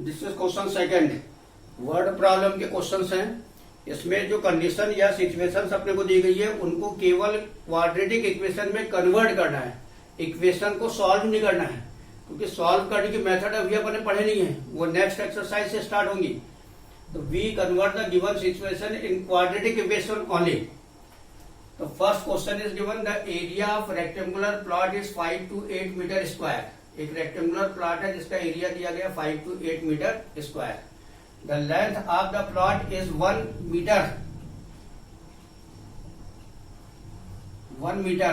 This is question second. Word problem के questions हैं। इसमें जो कंडीशन या सिचुएशंस अपने को दी गई है उनको केवल क्वाड्रेटिक इक्वेशन में कन्वर्ट करना है, इक्वेशन को सॉल्व नहीं करना है, क्योंकि सॉल्व करने की मेथड अभी अपने पढ़े नहीं है, वो नेक्स्ट एक्सरसाइज से स्टार्ट होंगी। तो we convert the given situation in quadratic equation only. तो first question is given the area of rectangular plot is 5 to 8 metre square. एक रेक्टेंगुलर प्लॉट है जिसका एरिया दिया गया 5 to 8 metre square. The length of the plot is 1 meter. 1 meter.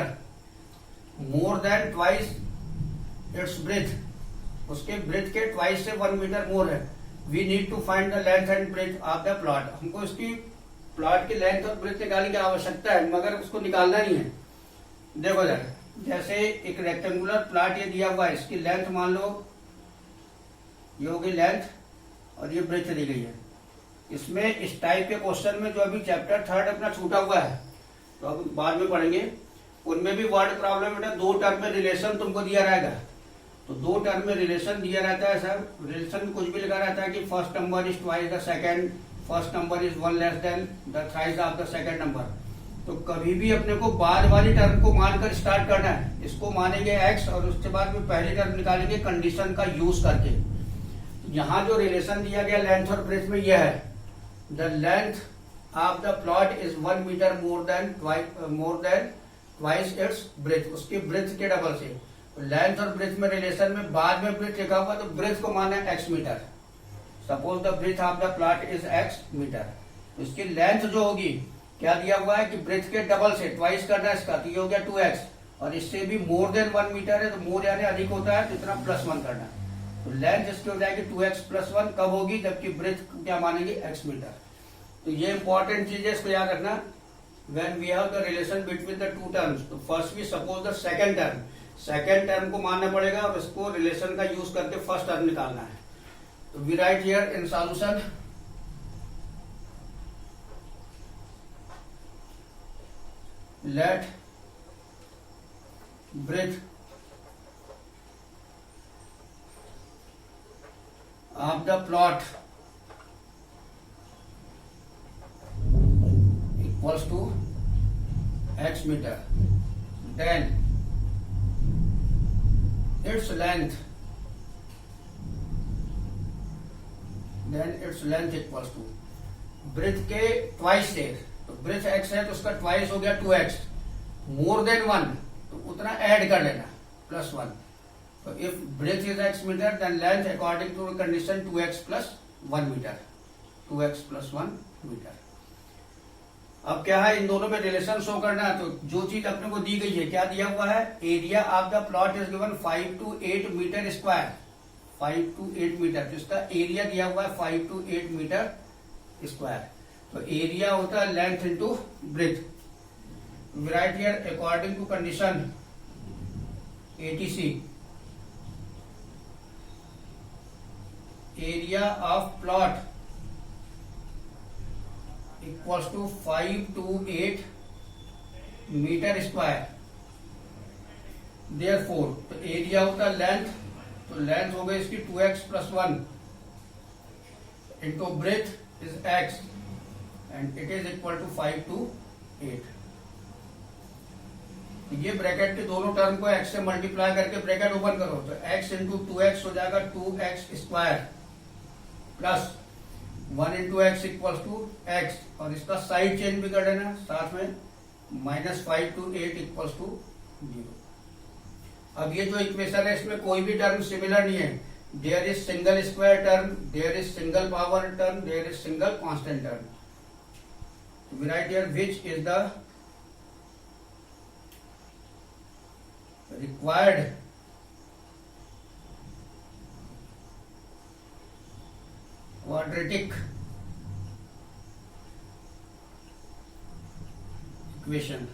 More than twice its breadth. उसके breadth के twice से 1 meter more है। We need to find the length and breadth of the plot. हमको इसकी plot की length और breath निकालने की आवश्यकता है, मगर उसको निकालना नहीं है। देखो जरा, जैसे एक रेक्टेंगुलर प्लॉट ये दिया हुआ है, इसकी लेंथ मान लो ये होगी लेंथ और ये ब्रेथ दी गई है। इसमें इस टाइप के क्वेश्चन में जो अभी चैप्टर 3 अपना छूटा हुआ है, तो अब बाद में पढ़ेंगे, उनमें भी वर्ड प्रॉब्लम बेटा 2 टर्म में रिलेशन तुमको दिया रहेगा। तो 2 टर्म में रिलेशन दिया रहता है सर, रिलेशन कुछ भी लिखा रहता है कि first number is twice the second, first number is 1 less than the thrice of the second number. तो कभी भी अपने को बाद वाली टर्म को मानकर स्टार्ट करना है। इसको मानेंगे x और उसके बाद में पहली टर्म निकालेंगे कंडीशन का यूज करके। यहाँ जो रिलेशन दिया गया लेंथ और ब्रेथ में यह है, the length of the plot is 1 metre more than twice its breadth, उसकी ब्रेथ के डबल से। लेंथ और ब्रेथ में रिलेशन में बाद में ब्रेथ लिखा हुआ, तो ब्रेथ को माना है x metre. Suppose the breadth of the plot is x metre. इसकी लेंथ जो होगी, क्या दिया हुआ है कि ब्रेथ के डबल से ट्वाइस करना है इसका, तो ये हो गया 2x, और इससे भी मोर देन 1 मीटर है, तो मोर यानी अधिक होता है, तो इतना +1 करना है। तो लेंथ इसकी हो जाएगी 2x + 1 कब होगी, जबकि ब्रेथ क्या मानेंगे x मीटर। तो ये इंपॉर्टेंट चीज है, इसको याद रखना। When we have the relation between the 2 terms, तो first we suppose the second term को मानना पड़ेगा और इसको रिलेशन का यूज करके फर्स्ट टर्म निकालना है। तो we write here in solution let breadth of the plot equals to x meter, then its length equals to breadth के ट्वाइस से। तो ब्रेथ x है तो उसका ट्वाइस हो गया 2x, मोर देन 1 तो उतना ऐड कर लेना +1। So if breadth is x meter, then length according to the condition 2x plus 1 meter. 2x plus 1 meter. अब क्या है, इन दोनों में रिलेशन शो करना है। तो जो चीज अपने को दी गई है, क्या दिया हुआ है, area of the plot is given 5 to 8 metre square. 5 to 8 metre, जिसका एरिया दिया हुआ है 5 to 8 मीटर स्क्वायर। तो एरिया होता है length into breadth. Right here according to condition ATC, area of plot equals to 5 to 8 metre square. Therefore, तो area होता है लेंथ, तो लेंथ हो गई इसकी 2x + 1 into breadth is x and it is equal to 5 to 8। ये bracket के दोनों टर्म को x से मल्टीप्लाई करके ब्रैकेट ओपन करो, तो x इंटू 2x हो जाएगा 2x square plus 1 into x equals to x, और इसका साइड चेंज भी कर देना साथ में, -5 to 8 इक्वल्स टू 0। अब ये जो इक्वेशन है इसमें कोई भी टर्म सिमिलर नहीं है। There is single square term, there is single power term, there is single constant term. We write here which is the required quadratic equation.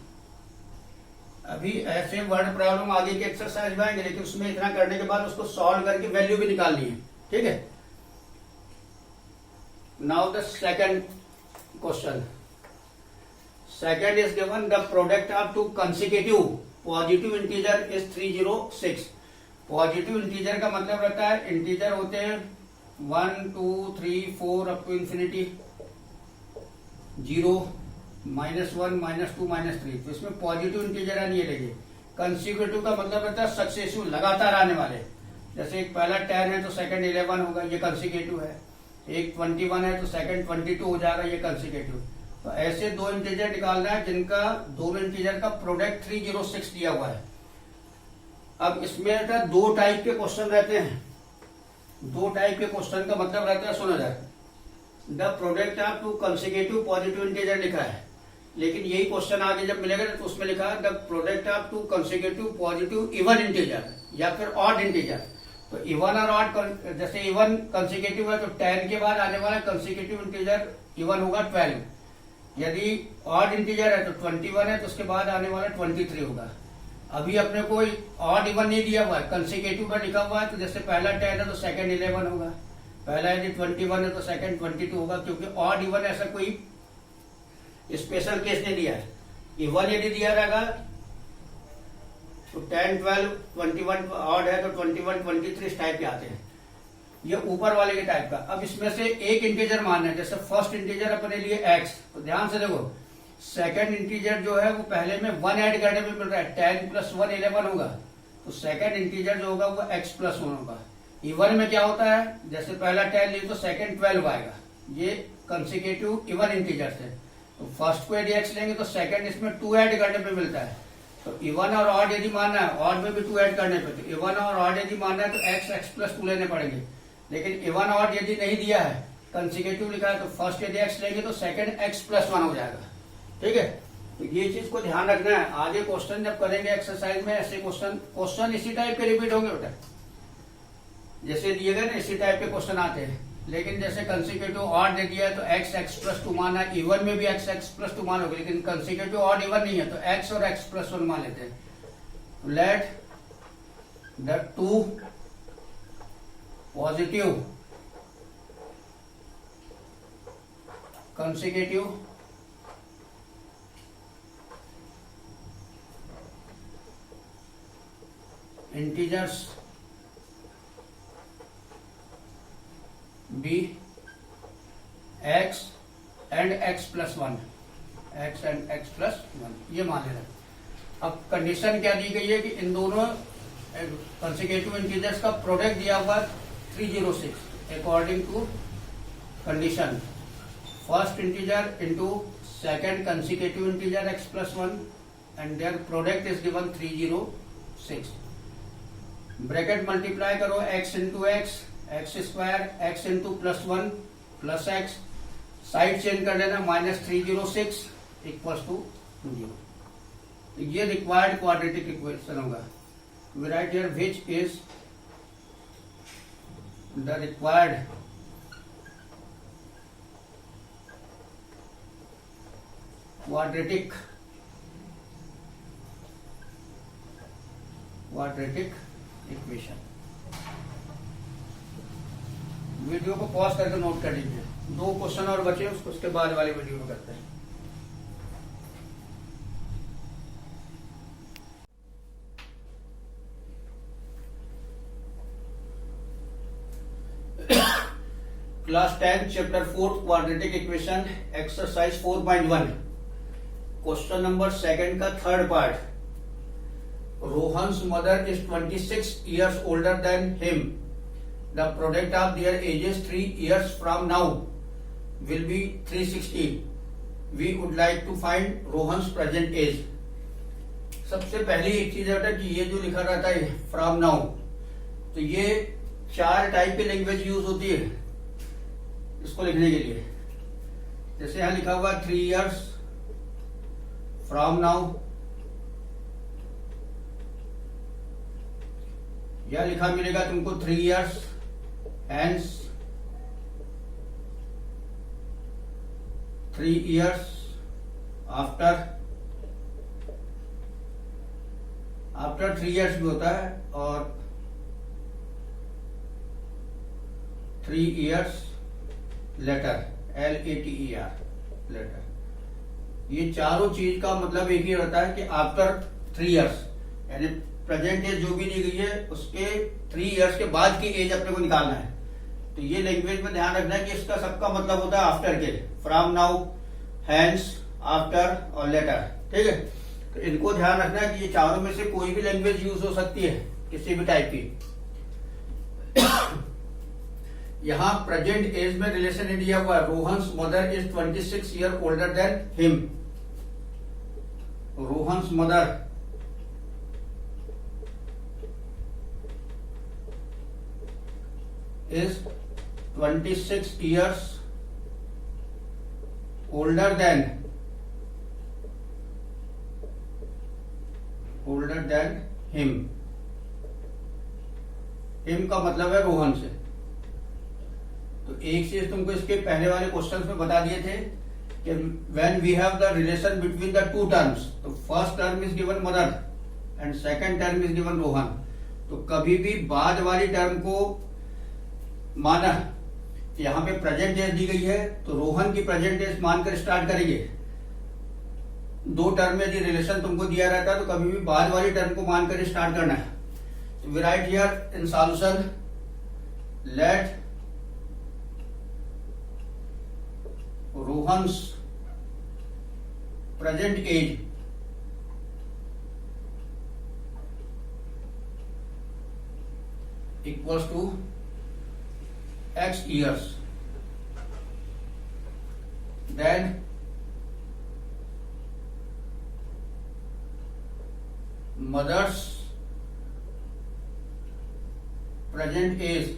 अभी ऐसे वर्ड प्रॉब्लम आगे के एक्सरसाइज में आएंगे, लेकिन उसमें इतना करने के बाद उसको सॉल्व करके वैल्यू भी निकालनी है, ठीक है। Now the second question. Second is given the product of 2 consecutive positive integer is 306। Positive integer का मतलब रहता है इंटीजर होते हैं 1 2 3 4 अप टू इंफिनिटी, 0 -1 -2 -3। तो इसमें पॉजिटिव इंटीजर है नहीं लगे। कंसेक्यूटिव का मतलब रहता है सक्सेसिव, लगातार आने वाले। जैसे एक पहला 10 है तो सेकंड 11 होगा, ये कंसेक्यूटिव है। एक 21 है तो सेकंड 22 हो जाएगा, ये कंसेक्यूटिव। तो ऐसे दो इंटीजर निकालना है जिनका दोनों इंटीजर का प्रोडक्ट 306 दिया हुआ है। अब इसमें रहता है दो टाइप के क्वेश्चन रहते हैं। दो टाइप के क्वेश्चन का मतलब रहता है, सुना जाए, the product of to consecutive positive integer लिखा है, लेकिन यही क्वेश्चन आगे जब मिलेगा तो उसमें लिखा है the product of to consecutive positive even integer या फिर ऑड इंटीजर। तो इवन और ऑड, जैसे इवन कंसेक्यूटिव है तो 10 के बाद आने वाला कंसेक्यूटिव इंटीजर इवन होगा 12। यदि ऑड इंटीजर है तो 21 है तो उसके बाद आने वाला 23 होगा। अभी अपने को ऑड इवन नहीं दिया हुआ है, कंसेक्यूटिव में लिखा हुआ है। तो जैसे पहला 10 है तो सेकंड 11 होगा, पहला यदि 21 है तो सेकंड 22 होगा, क्योंकि ऑड इवन ऐसा कोई स्पेशल केस नहीं दिया है। इवन यदि दिया रहेगा तो 10 12 21 ऑड है तो 21 23 इस टाइप के आते हैं। ये ऊपर वाले के टाइप का। अब इसमें से एक इंटीजर मानना है, जैसे फर्स्ट इंटीजर अपने लिए x, तो ध्यान से देखो सेकंड इंटीजर जो है वो पहले में 1 ऐड करने में मिल रहा है, 10 + 1 11 होगा। तो सेकंड इंटीजर जो होगा वो x + 1 होगा। इवन में क्या होता है, जैसे पहला 10 लिए तो सेकंड 12 आएगा। ये कंसेक्यूटिव इवन इंटीजर है। तो फर्स्ट को यदि x लेंगे तो सेकंड इसमें 2 ऐड करने पे मिलता है। तो इवन और ऑड यदि मानना है, ऑड में भी 2 ऐड करने पे, तो इवन और ऑड यदि मानना है तो x + 2 लेने पड़ेंगे। लेकिन इवन ऑड यदि नहीं दिया है, कंसेक्यूटिव लिखा है, तो फर्स्ट यदि x लेंगे तो सेकंड x + 1 हो जाएगा। ठीक है, तो ये चीज को ध्यान रखना है। आगे क्वेश्चन जब करेंगे एक्सरसाइज में, ऐसे क्वेश्चन इसी टाइप के रिपीट होंगे बेटा, जैसे दिए गए ना इसी टाइप के क्वेश्चन आते हैं। लेकिन जैसे कंसेक्यूटिव ऑड दे दिया है तो x + 2 माना, इवन में भी x + 2 मान होगा, लेकिन कंसेक्यूटिव ऑड इवन नहीं है तो x और x + 1 मान लेते हैं। Let the two positive consecutive integers be x and x + 1, x and x + 1, ये मान लेना। अब कंडीशन क्या दी गई है कि इन दोनों कंसेक्यूटिव इंटीजर्स का प्रोडक्ट दिया हुआ 306 according to condition first integer into second consecutive integer x + 1 and their product is given 306। Bracket multiply करो x into x, x² x into +1 plus x, side change कर लेना, -306 = 0। ये रिक्वायर्ड क्वाड्रेटिक इक्वेशन होगा। We write here which is the required quadratic equation. Video को pause करके note कर लीजिए। 2 question और बचे, उसके बाद वाली वीडियो में करते हैं। Class 10 chapter 4 quadratic equation exercise 4.1 question number 2 का third part. Rohan's mother is 26 years older than him. The product of their ages 3 years from now will be 360. We would like to find Rohan's present age. सबसे पहली एक चीज है कि ये जो लिखा रहता है फ्रॉम नाउ, तो ये 4 टाइप की लैंग्वेज यूज होती है इसको लिखने के लिए। जैसे यहां लिखा हुआ 3 years फ्रॉम नाउ, या लिखा मिलेगा तुमको 3 years hence, 3 years after 3 years भी होता है, और 3 years लेटर, LATER लेटर। ये चारों चीज का मतलब एक ही रहता है कि आफ्टर 3 years, यानी प्रेजेंट एज जो भी दी गई है उसके 3 years के बाद की एज अपने को निकालना है। तो ये लैंग्वेज में ध्यान रखना है कि इसका सबका मतलब होता है आफ्टर के, फ्रॉम नाउ, हैंस, आफ्टर और लेटर, ठीक है। तो इनको ध्यान रखना है कि ये चारों में से कोई भी लैंग्वेज यूज हो सकती है, किसी भी टाइप की। यहां प्रेजेंट एज में रिलेशन दिया हुआ है, Rohan's mother is 26 year older than him. Rohan's mother is 26 years older than him। him का मतलब है रोहन से। तो एक चीज तुमको इसके पहले वाले क्वेश्चंस में बता दिए थे कि when we have the relation between the two terms, तो first term is given mother and second term is given Rohan. तो कभी भी बाद वाली टर्म को माना, यहाँ पे प्रेजेंट एज दी गई है तो रोहन की प्रेजेंट एज मानकर स्टार्ट करेंगे। दो टर्म में यदि रिलेशन तुमको दिया रहता है तो कभी भी बाद वाली टर्म को मानकर स्टार्ट करना है। तो we write here in solution, let Rohan's present age equals to X years, then mother's present age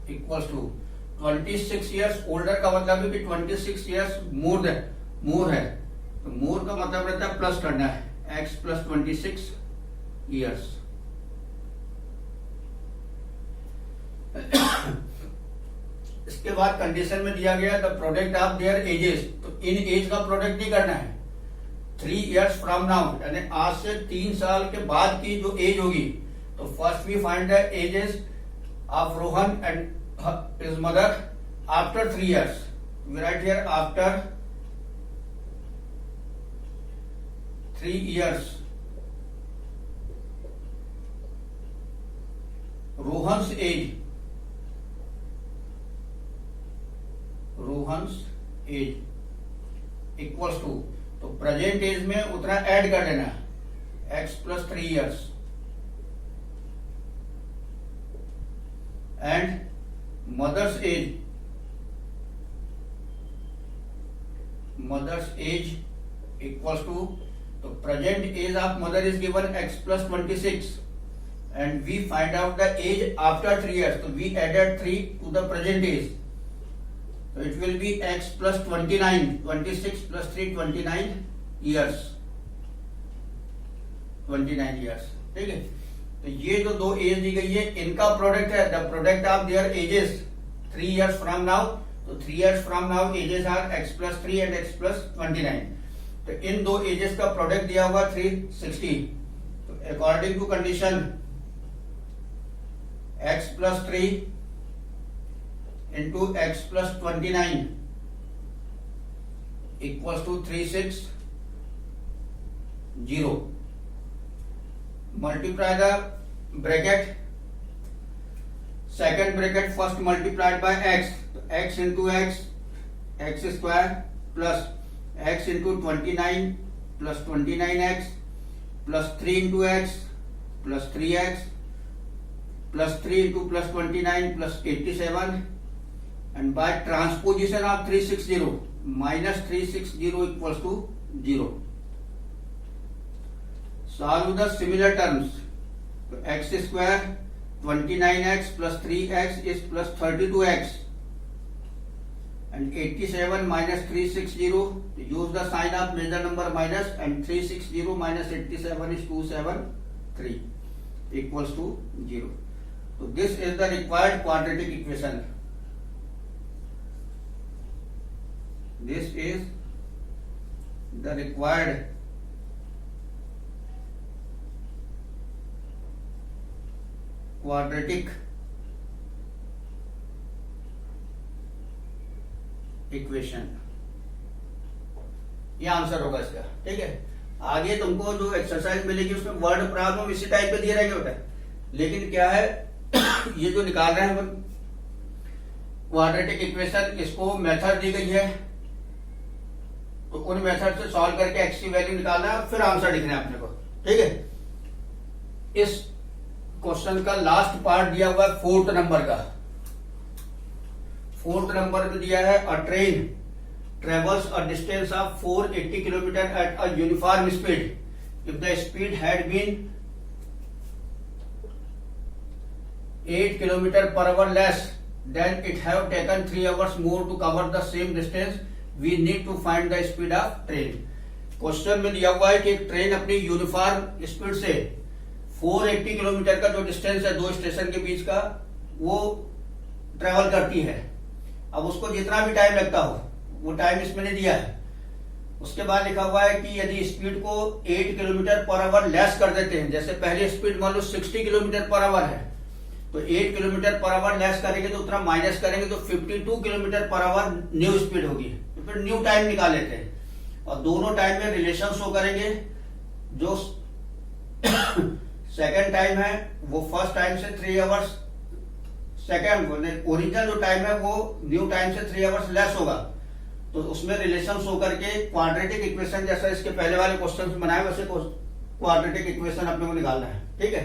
equals to 26 years older का मतलब है कि 26 years more है, तो more का मतलब रहता है प्लस करना है, x plus 26 years। इसके बाद कंडीशन में दिया गया the product of their edges, तो इन एज का प्रोडक्ट नहीं करना है। 3 years फ्रॉम नाउ, यानी आज से 3 साल के बाद की जो एज होगी, तो first we find the ages of Rohan and his mother after 3 years। We write here after 3 years Rohan's age equals to, तो प्रेजेंट एज में उतना ऐड कर देना, x plus 3 years and mother's age equals to, तो present age of mother is given x plus 26 and we find out the age after 3 years, so we added 3 to the present age, so it will be x plus 29, 26 plus 3 29 years, 29 years, ठीक है। तो ये जो दो as the गई है इनका product है, the product of their ages 3 years from now, तो 3 years from now ages are x plus 3 and x plus 29। तो इन दो एजेस का प्रोडक्ट दिया हुआ 360, तो according to condition x plus 3 into x plus 29 equals to 360। Multiply the bracket, second bracket first multiplied by x, so x into x square plus x into 29 plus 29x plus 3 into x plus 3x plus 3 into plus 29 plus 87, and by transposition of 360 minus 360 equals to 0। Solve the similar terms, so x square 29x plus 3x is plus 32x and 87 minus 360, use the sign of major number minus, and 360 minus 87 is 273 equals to 0। So this is the required quadratic equation. This is the required quadratic equation, ये answer होगा इसका, ठीक है। आगे तुमको जो exercise मिलेगी उसमें वर्ड प्रॉब्लम इसी टाइप पे दिए रहेंगे बेटा, लेकिन क्या है ये जो निकाल रहे हैं क्वाड्रेटिक इक्वेशन, इसको मेथड दी गई है, तो उन मेथड से सॉल्व करके एक्स की वैल्यू निकालना है, फिर आंसर लिखना है अपने को। ठीक है, इस क्वेश्चन का लास्ट पार्ट दिया हुआ है 4th नंबर का। 4th नंबर में दिया है a train travels a distance of 480 kilometre at a uniform speed if the speed had been 8 kilometre per hour less than it have taken 3 hours more to cover the same distance, we need to find the speed of train. Question में दिया हुआ है कि एक train अपनी uniform speed से 480 kilometre का जो डिस्टेंस है दो स्टेशन के बीच का वो ट्रेवल करती है। अब उसको जितना भी टाइम लगता हो वो टाइम इसमें नहीं दिया है। उसके बाद लिखा हुआ है कि यदि स्पीड को 8 किलोमीटर पर आवर लेस कर देते हैं, जैसे पहले स्पीड मान लो 60 किलोमीटर पर आवर है, तो 8 किलोमीटर पर आवर लेस करेंगे तो उतना माइनस करेंगे तो 52 kilometre per our new speed होगी, तो फिर न्यू टाइम निकाल लेते हैं और दोनों टाइम में रिलेशन शो करेंगे। जो सेकेंड टाइम है वो फर्स्ट टाइम से 3 आवर्स, सेकेंड ओरिजिनल जो टाइम है वो न्यू टाइम से 3 आवर्स लेस होगा, तो उसमें रिलेशन शो करके क्वाड्रेटिक इक्वेशन जैसा इसके पहले वाले क्वेश्चन बनाए वैसे क्वाड्रेटिक इक्वेशन अपने को निकालना है। ठीक है,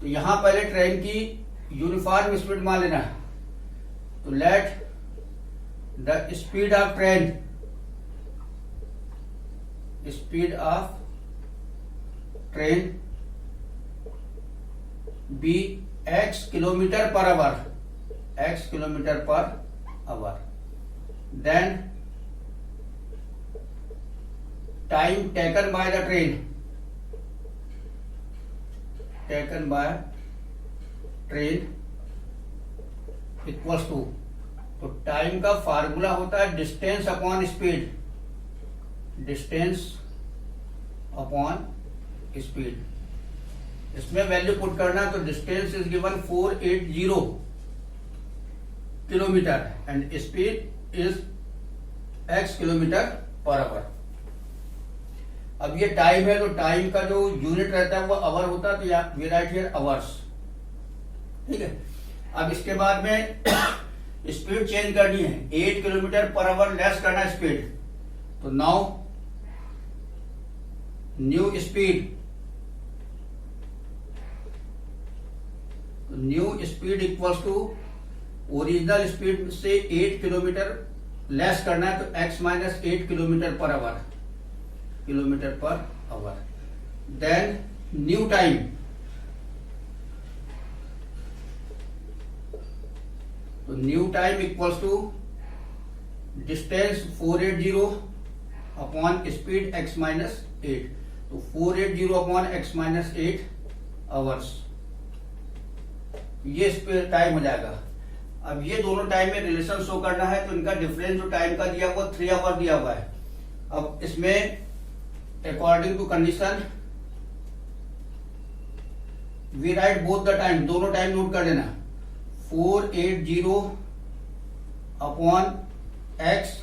तो यहां पहले ट्रेन की यूनिफॉर्म स्पीड मान लेना है, तो let the speed of train, speed of train be x kilometre per hour, x kilometre per hour, then time taken by the train, taken by train equals to, तो time का formula होता है distance upon speed, distance upon speed. इसमें value put करना, तो distance is given 480 kilometre and speed is x kilometre per hour. अब ये time है, तो टाइम का जो यूनिट रहता है वो आवर होता है, तो वी राइट हियर आवर्स। ठीक है, अब इसके बाद में स्पीड चेंज करनी है, 8 किलोमीटर पर आवर लेस करना स्पीड, तो now new speed, new speed equals to original speed से 8 किलोमीटर लेस करना है, तो x minus 8 kilometre per hour, kilometre per hour, then new time, तो new time equals to distance 480 upon speed x minus 8, तो 480 upon x minus 8 hours, ये speed time हो जाएगा। अब ये दोनों टाइम में रिलेशन शो करना है, तो इनका डिफरेंस जो टाइम का दिया हुआ 3 आवर दिया हुआ है। अब इसमें according to condition we write both the time, दोनों टाइम नोट कर लेना, 480 अपॉन x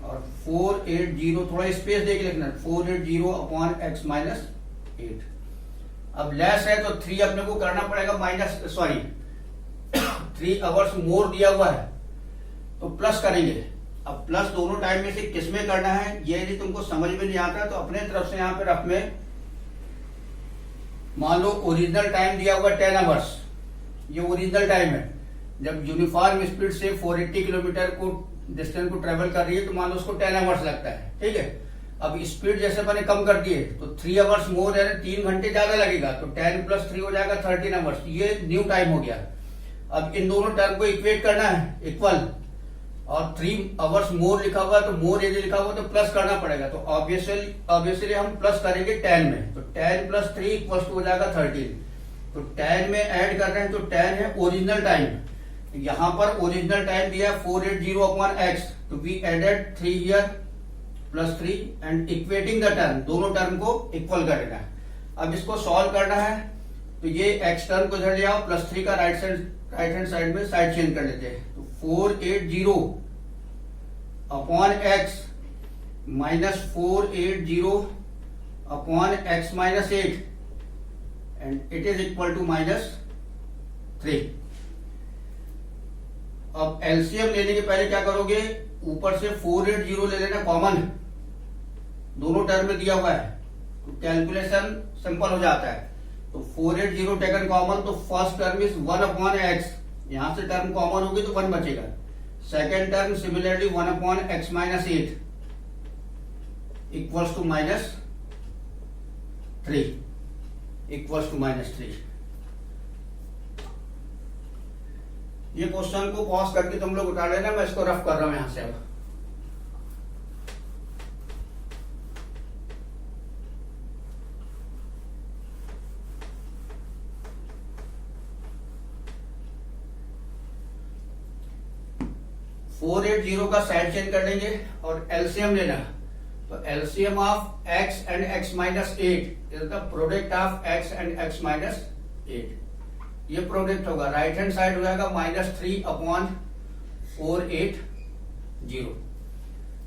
और 480 थोड़ा स्पेस देख लिखना, 480 अपॉन x माइनस 8। अब लेस है तो 3 अपने को करना पड़ेगा माइनस, सॉरी 3 आवर्स मोर दिया हुआ है तो प्लस करेंगे। अब प्लस दोनों टाइम में से किस में करना है ये यदि तुमको समझ में नहीं आता तो अपने तरफ से यहाँ पे रफ में मान लो ओरिजिनल टाइम दिया हुआ 10 आवर्स, ये ओरिजिनल टाइम है। जब यूनिफॉर्म स्पीड से 480 किलोमीटर को डिस्टेंस को ट्रेवल कर रही है तो मान लो उसको 10 आवर्स लगता है। ठीक है, अब स्पीड जैसे मैंने कम कर दिए तो 3 आवर्स मोर है, 3 घंटे ज्यादा लगेगा, तो 10 प्लस 3 हो जाएगा 13 आवर्स, ये न्यू टाइम हो गया। अब इन दोनों टर्म को इक्वेट करना है इक्वल, और 3 आवर्स मोर लिखा हुआ है तो मोर यदि लिखा हुआ तो प्लस करना पड़ेगा, तो ऑब्वियसली हम प्लस करेंगे 10 में, तो 10 प्लस 3 इक्वल्स टू हो जाएगा 13, तो 10 में ऐड कर रहे हैं तो 10 है ओरिजिनल टाइम। यहां पर ओरिजिनल टाइम दिया है 480 अपॉन x, तो we added 3 here plus 3 and equating the term, दोनों टर्म को इक्वल कर देना है। अब इसको सॉल्व करना है तो ये x टर्म को इधर ले आओ, प्लस 3 का राइट हैंड साइड में साइड चेंज कर लेते हैं, तो 480 upon x minus 480 upon x minus 8 and it is equal to -3। अब एलसीएम लेने के पहले क्या करोगे, ऊपर से 480 ले लेना कॉमन, दोनों टर्म में दिया हुआ है तो कैलकुलेशन सिंपल हो जाता है। तो 480 टेकन कॉमन, तो first term is 1 upon x, यहां से टर्म कॉमन होगी तो 1 बचेगा। Second term similarly 1 upon x minus 8 equals to -3 equals to -3। ये क्वेश्चन को पॉज करके तुम लोग उठा लेना, मैं इसको रफ कर रहा हूं यहां से। अब फोर 480 का साइड चेंज कर लेंगे और एलसीएम लेना। तो LCM of x and x minus 8 is the product of x and x minus 8। ये प्रोडक्ट होगा, राइट हैंड साइड हो जाएगा -3 upon 480।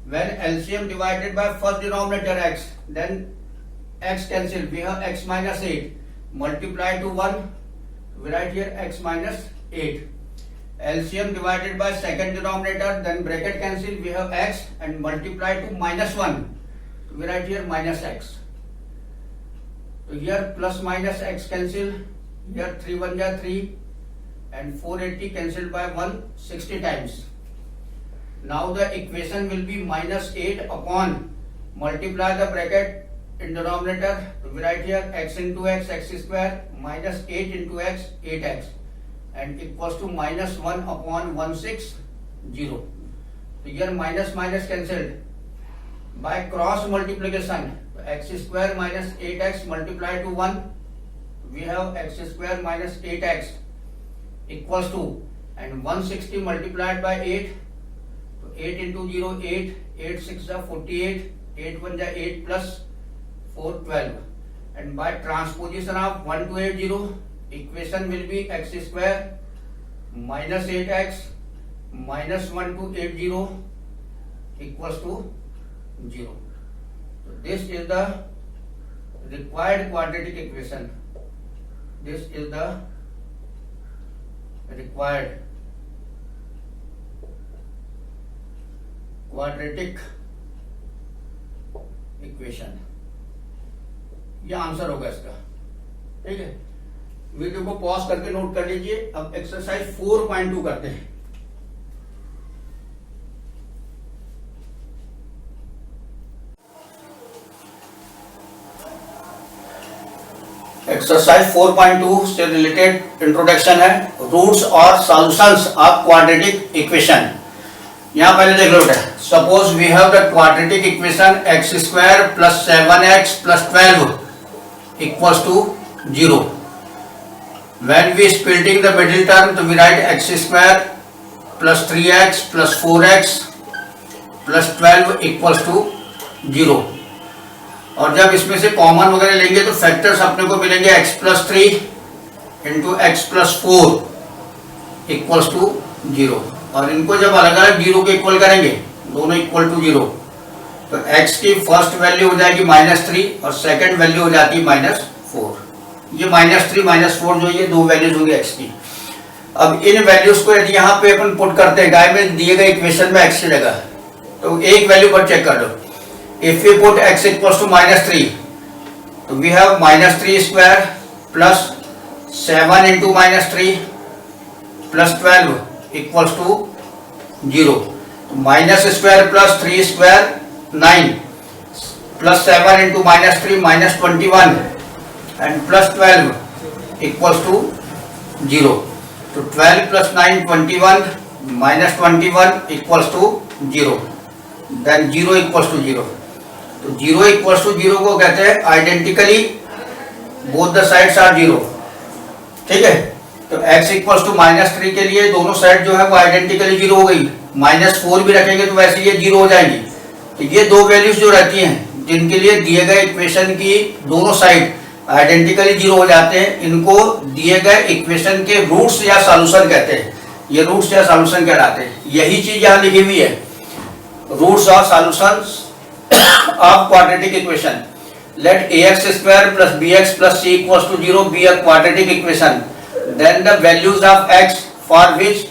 When LCM divided by first denominator x, then x cancel, we have x minus 8 multiply to 1, we write here x minus 8। LCM divided by second denominator, then bracket cancel, we have x and multiply to -1, we write here minus x. So here plus minus x cancel, here 3 1 ja 3 and 480 cancelled by 160 times. Now the equation will be -8 upon, multiply the bracket in denominator, we write here x into x, x square, minus 8 into x, 8x. And equals to -1 upon 160. So here minus minus cancelled by cross multiplication. So x square minus 8x multiplied to 1. We have x square minus 8x equals to, and 160 multiplied by 8. So 8 into 0 8, 8 6 are 48, 8 1 are 8 plus 4 12. And by transposition of 1 to 80, equation will be x square minus 8x minus 1 to 80 equals to 0. So this is the required quadratic equation. This is the required quadratic equation. यह answer होगा इसका, ठीक है। Video को pause करके note कर लीजिए। अब एक्सरसाइज 4.2 करते हैं। एक्सरसाइज 4.2 से रिलेटेड इंट्रोडक्शन है, रूट्स और सॉल्यूशंस ऑफ क्वाड्रेटिक इक्वेशन। यहां पहले देख लो बेटा, suppose we have the quadratic equation x square plus 7x plus 12 equals to 0। When we splitting the middle term, तो we write x square plus 3x plus 4x plus 12 equals to 0। और जब इसमें से कॉमन वगैरह लेंगे तो factors अपने को मिलेंगे x plus 3 into x plus 4 equals to 0। और इनको जब अलग अलग 0 के इक्वल करेंगे, दोनों इक्वल टू 0, तो x की फर्स्ट वैल्यू हो जाएगी -3 और सेकंड वैल्यू हो जाती है -4। ये -3 -4 जो ये दो वैल्यूज होंगी x की। अब इन वैल्यूज को यदि यहाँ पे अपन पुट करते हैं गाय में दिए गए इक्वेशन में x की जगह, तो एक वैल्यू पर चेक कर लो। If we put x equals to -3, तो we have -3 square plus 7 into -3 plus 12 equals to 0। Minus square plus 3 square 9 plus 7 into -3 -21 and plus 12 equals to 0. So 12 plus 9 21 minus 21 equals to 0. Then 0 equals to 0. तो 0 equals to 0 को कहते हैं identically both the sides are 0, ठीक है। तो x equals to -3 के लिए दोनों साइड जो है वो आइडेंटिकली 0 हो गई। -4 भी रखेंगे तो वैसे ये 0 हो जाएंगी। तो ये दो वैल्यूज जो रहती हैं जिनके लिए दिए गए इक्वेशन की दोनों साइड आइडेंटिकली 0 हो जाते हैं, इनको दिए गए इक्वेशन के रूट्स या सॉल्यूशन कहते हैं। ये रूट्स या सॉल्यूशन कहलाते हैं। यही चीज यहाँ लिखी हुई है, रूट्स और solutions of quadratic equation. let ax square plus bx plus c equals to 0 be a quadratic equation, then the values of x for which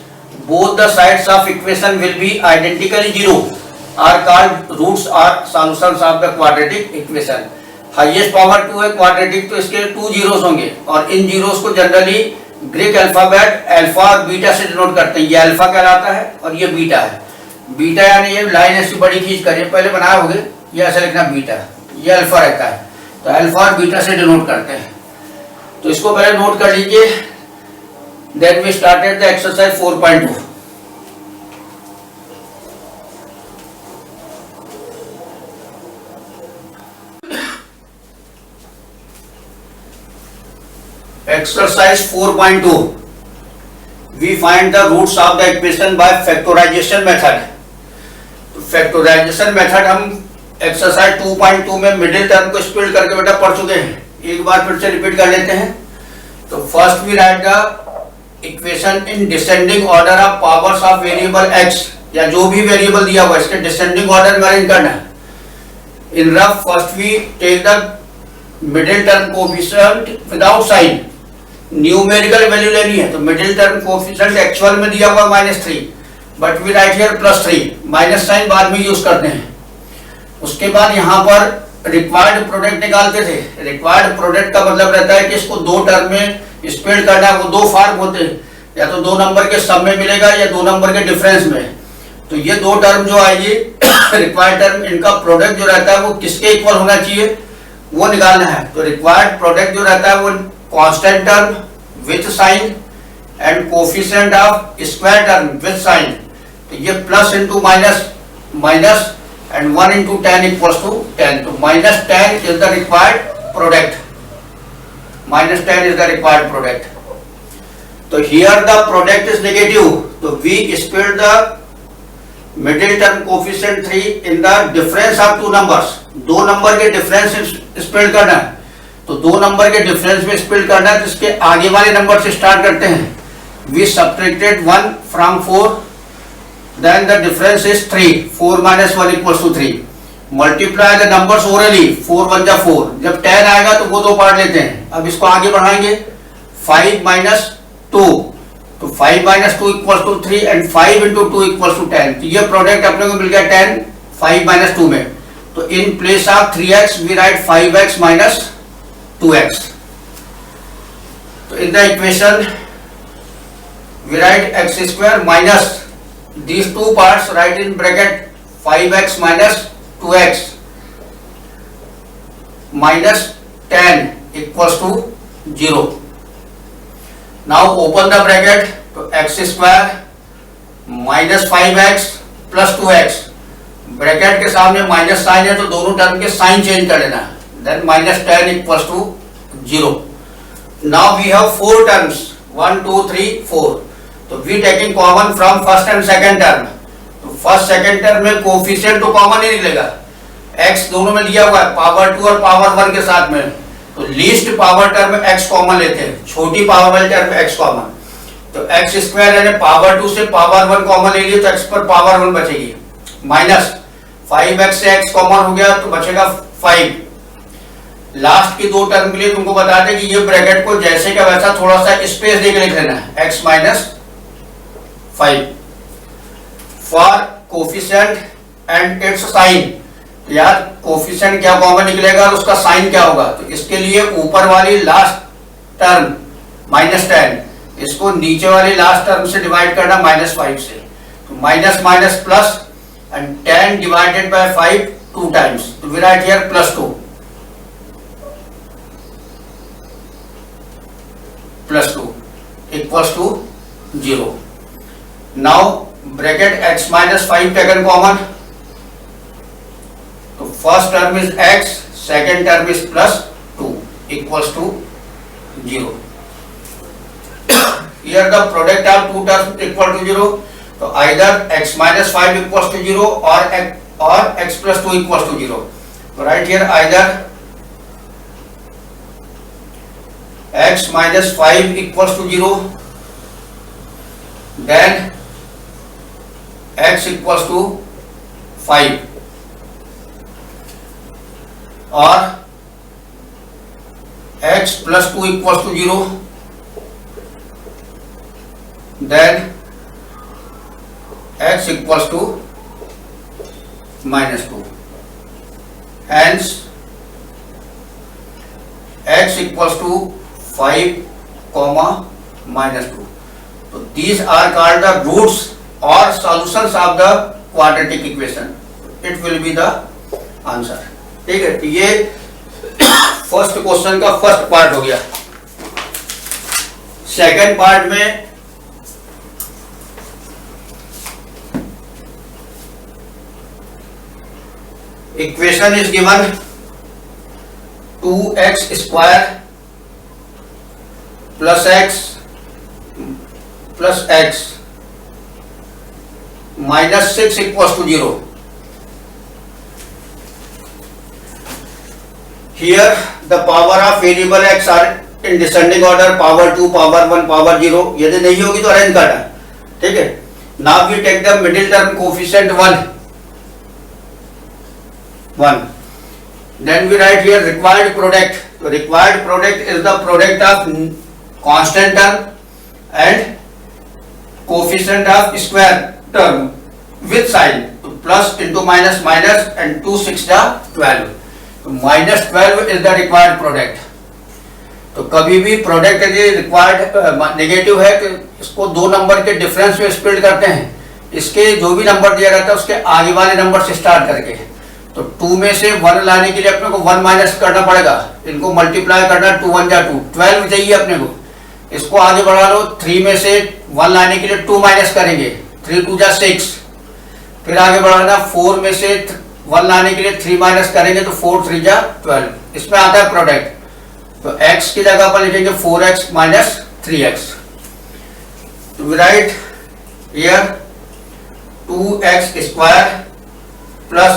both the sides of equation will be identically 0 are called roots or solutions of the quadratic equation. Highest power 2 है quadratic, तो इसके 2 zeros होंगे और इन zeros को generally Greek alphabet alpha और beta से denote करते हैं. ये अल्फा कहलाता है और ये बीटा है. बीटा यानी ये लाइन ऐसी बड़ी खींच कर, पहले बनाए होंगे, ये ऐसा लिखना बीटा, ये अल्फा रहता है, तो अल्फा और बीटा से डिनोट करते हैं. तो इसको पहले नोट कर लीजिए. Then we started the exercise 4.2. Exercise 4.2. We find the roots of the equation by factorization method. तो factorization method हम exercise 2.2 में मिडिल टर्म को स्प्लिट करके बेटा पढ़ चुके हैं. एक बार फिर से रिपीट कर लेते हैं. तो first we write the equation in descending order of powers of variable x, या जो भी वेरिएबल दिया हुआ है इसके डिसेंडिंग ऑर्डर में अरेंज करना है. In rough first we take the middle term coefficient without sign. Numerical value लेनी है तो मिडिल टर्म कोएफिशिएंट एक्चुअल में दिया हुआ -3, but we write here +3. Minus sign बाद में यूज करते हैं. उसके बाद यहाँ पर रिक्वायर्ड प्रोडक्ट निकालते थे. रिक्वायर्ड प्रोडक्ट का मतलब रहता है कि इसको दो टर्म में स्प्लिट करना. वो दो फॉर्म होते हैं, या तो दो नंबर के सम में मिलेगा या दो नंबर के डिफरेंस में. तो ये दो टर्म जो आएगी रिक्वायर्ड टर्म, इनका प्रोडक्ट जो रहता है वो किसके इक्वल होना चाहिए वो निकालना है. तो रिक्वायर्ड प्रोडक्ट जो रहता है वो constant term with sign and coefficient of square term with sign. तो ये plus into minus minus and 1 into 10 equals to 10. तो -10 is the required product. -10 is the required product. तो here the product is negative. तो we split the middle term coefficient 3 in the difference of two numbers. दो number के difference split करना है. तो दो number के डिफरेंस में स्प्लिट करना है, तो इसके आगे वाले नंबर से स्टार्ट करते हैं. We subtracted 1 from 4. Then the difference is 3. 4 minus 1 equals to 3. Multiply the numbers orally. 4 1 जा 4. जब 10 आएगा तो वो दो पार्ट लेते हैं. अब इसको आगे बढ़ाएंगे. 5 minus 2. तो 5 minus 2 equals to 3 and 5 into 2 equals to 10. तो ये प्रोडक्ट अपने को मिल गया 10 5 minus 2 में. तो in place of 3x we write 5x minus 2x. तो in the equation we write x square minus these two parts, write in bracket 5x minus 2x minus 10 equals to 0. Now open the bracket. तो x square minus 5x plus 2x, bracket के सामने minus sign है तो दोनों term के sign change कर लेना. Then -10 equals to 0. Now we have 4 terms, 1 2 3 4. तो we taking common from first and second term. तो फर्स्ट सेकेंड टर्म में कोफिशिएंट तो कॉमन ही निकलेगा. x दोनों में दिया हुआ है, पावर 2 और पावर 1 के साथ में. तो least power term x common लेते हैं, छोटी पावर वाली टर्म x कॉमन. तो x स्क्वायर यानी पावर 2 से पावर 1 कॉमन ले लिए तो x पर पावर 1 बचेगी. माइनस 5x से x कॉमन हो गया तो बचेगा 5. लास्ट की दो टर्म के लिए तुमको बता दें कि ये ब्रैकेट को जैसे का वैसा थोड़ा सा स्पेस देकर लिख लेना है. x minus 5 for coefficient and its sign. यार कोफिशिएंट क्या कॉमन निकलेगा और उसका साइन क्या होगा. तो इसके लिए ऊपर वाली लास्ट टर्म -10, इसको नीचे वाली लास्ट टर्म से डिवाइड करना -5 से. तो minus minus plus and 10 divided by 5 2 times. तो we write here +2 equals to 0. Now bracket x minus 5 taken common. So first term is x, second term is +2 equals to 0. Here the product of two terms equal to 0. So either x minus 5 equals to 0 or x plus 2 equals to 0. So right here either x minus 5 equals to 0, then x equals to 5, or x plus 2 equals to 0, then x equals to minus 2. Hence x equals to 5 comma minus 2. So these are called the roots or solutions of the quadratic equation. It will be the answer. ठीक है, तो ये first question का first part हो गया. Second part में equation is given 2x square plus x minus 6 equals to 0. Here the power of variable x are in descending order, power 2, power 1, power 0. यदि नहीं होगी तो अरेंज करना. ठीक है. Now we take the middle term coefficient 1. Then we write here required product. So required product is the product of constant term and coefficient of square term with sign. So plus into minus minus and 2 6 12. Minus 12 is the required product. तो कभी भी product यदि required negative है तो इसको दो number के difference में स्प्लिट करते हैं. इसके जो भी नंबर दिया रहता है उसके आगे वाले नंबर से स्टार्ट करके. तो 2 में से 1 लाने के लिए अपने को 1 माइनस करना पड़ेगा. इनको मल्टीप्लाई करना 2 1 जा 2, 12 चाहिए अपने को. इसको आगे बढ़ा लो. 3 में से 1 लाने के लिए 2 माइनस करेंगे, 3 2 जा 6. फिर आगे बढ़ाना 4 में से 1 लाने के लिए 3 माइनस करेंगे तो 4 3 जा 12. इसमें आता है प्रोडक्ट. तो x की जगह पर लिखेंगे 4x माइनस 3x. तो we write here 2x square plus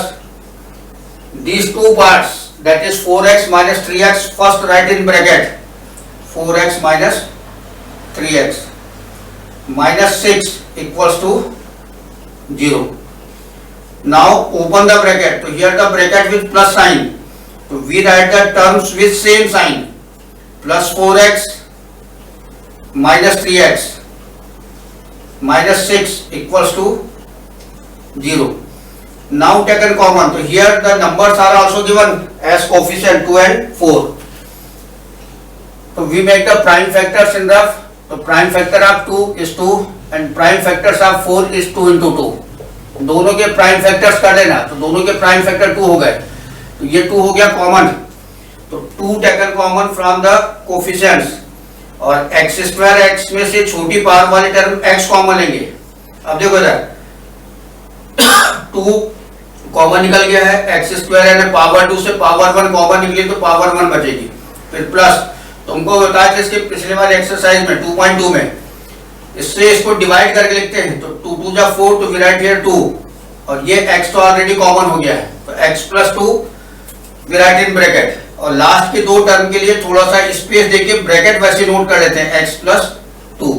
these two parts, that is 4x minus 3x, first write in bracket 4x minus 3x minus 6 equals to 0. Now open the bracket. So here the bracket with plus sign. So we write the terms with same sign. Plus 4x minus 3x minus 6 equals to 0. Now taken common. So here the numbers are also given as coefficient 2 and 4. So we make the prime factors in the. So prime factor of 2 is 2 and prime factors of 4 is 2 into 2. दोनों के prime factors कर लेना. तो दोनों के prime factor 2 हो गए. तो ये 2 हो गया कॉमन. तो 2 taken common from the coefficients और x स्क्वायर x में से छोटी पावर वाली टर्म x कॉमन लेंगे. अब देखो इधर 2 कॉमन निकल गया है. x स्क्वायर है पावर 2 से पावर 1 कॉमन निकली तो पावर 1 बचेगी. फिर प्लस तुमको बताया था इसके पिछले वाले एक्सरसाइज में 2.2 में इससे इसको डिवाइड करके लिखते हैं. तो 2 2 जा 4 तो वी राइट हियर 2 और ये x तो ऑलरेडी कॉमन हो गया है. तो x plus 2 we write in bracket. और लास्ट के दो टर्म के लिए थोड़ा सा स्पेस देके ब्रैकेट वैसे नोट कर लेते हैं x प्लस 2.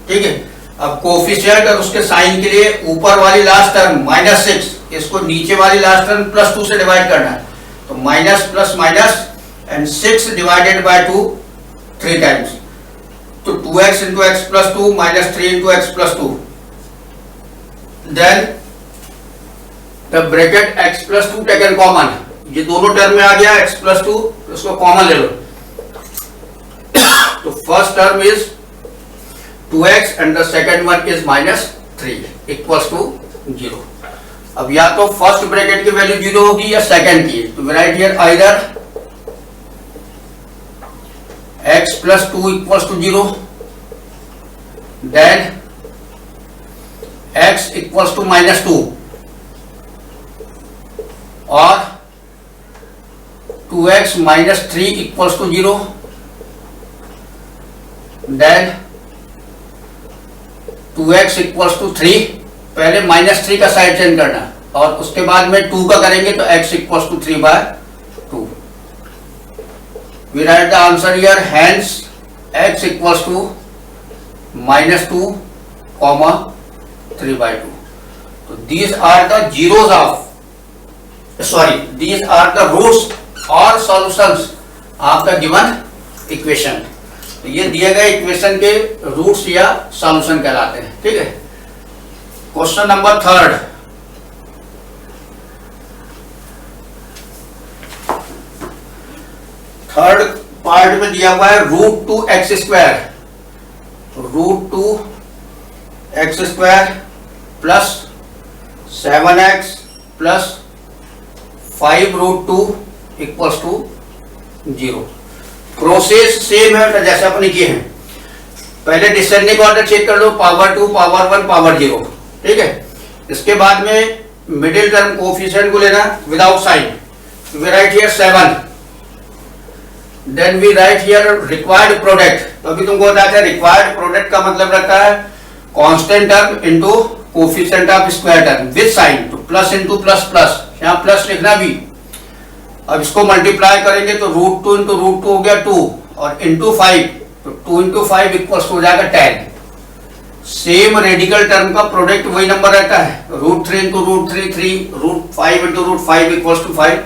ठीक है. अब कोफिशिएंट और उसके साइन के लिए ऊपर वाली लास्ट टर्म माइनस 6 इसको नीचे वाली लास्ट टर्म प्लस 2 से डिवाइड करना है. तो minus plus minus and 6 divided by 2 3 times. तो 2x into x plus 2 minus 3 into x plus 2. Then the bracket x plus 2 taken common. ये दोनों टर्म में आ गया x plus 2, उसको कॉमन ले लो. तो first term is 2x and the second one is minus 3 equals to 0. अब या तो फर्स्ट ब्रैकेट की वैल्यू 0 होगी या सेकंड की. तो we write here either x plus 2 equals to 0, then x equals to minus 2 or 2x minus 3 equals to 0, then 2x equals to 3. पहले minus 3 का साइड चेंज करना और उसके बाद में 2 का करेंगे तो x equals to 3 by 2. We write the answer here. Hence x equals to minus 2 comma 3 by 2. So these are the zeros of these are the roots और सॉल्यूशंस आपका गिवन इक्वेशन। ये दिए गए इक्वेशन के रूट्स या solution कहलाते हैं। ठीक है, क्वेश्चन नंबर 3 थर्ड पार्ट में दिया हुआ है √2x², √2x² plus 7x plus 5√2 equals to 0। Process same है जैसे अपने किए हैं। पहले डिसेंडिंग ऑर्डर चेक कर लो, पावर 2, पावर 1, पावर 0। ठीक है, इसके बाद में मिडिल टर्म कोएफिशिएंट को लेना without sign. We write here 7, then we write here required product. तो अभी तुमको बताया था रिक्वायर्ड प्रोडक्ट का मतलब रहता है constant term into coefficient of square term with sign. तो प्लस इनटू प्लस प्लस, यहां प्लस लिखना भी। अब इसको मल्टीप्लाई करेंगे तो √2 इंटू √2 हो गया 2 और इंटू 5, तो 2 इंटू 5 इक्वल्स हो जाएगा 10। सेम रेडिकल टर्म का प्रोडक्ट वही नंबर रहता है। √3 इंटू √3 3, √5 इंटू √5 इक्वल्स टू 5।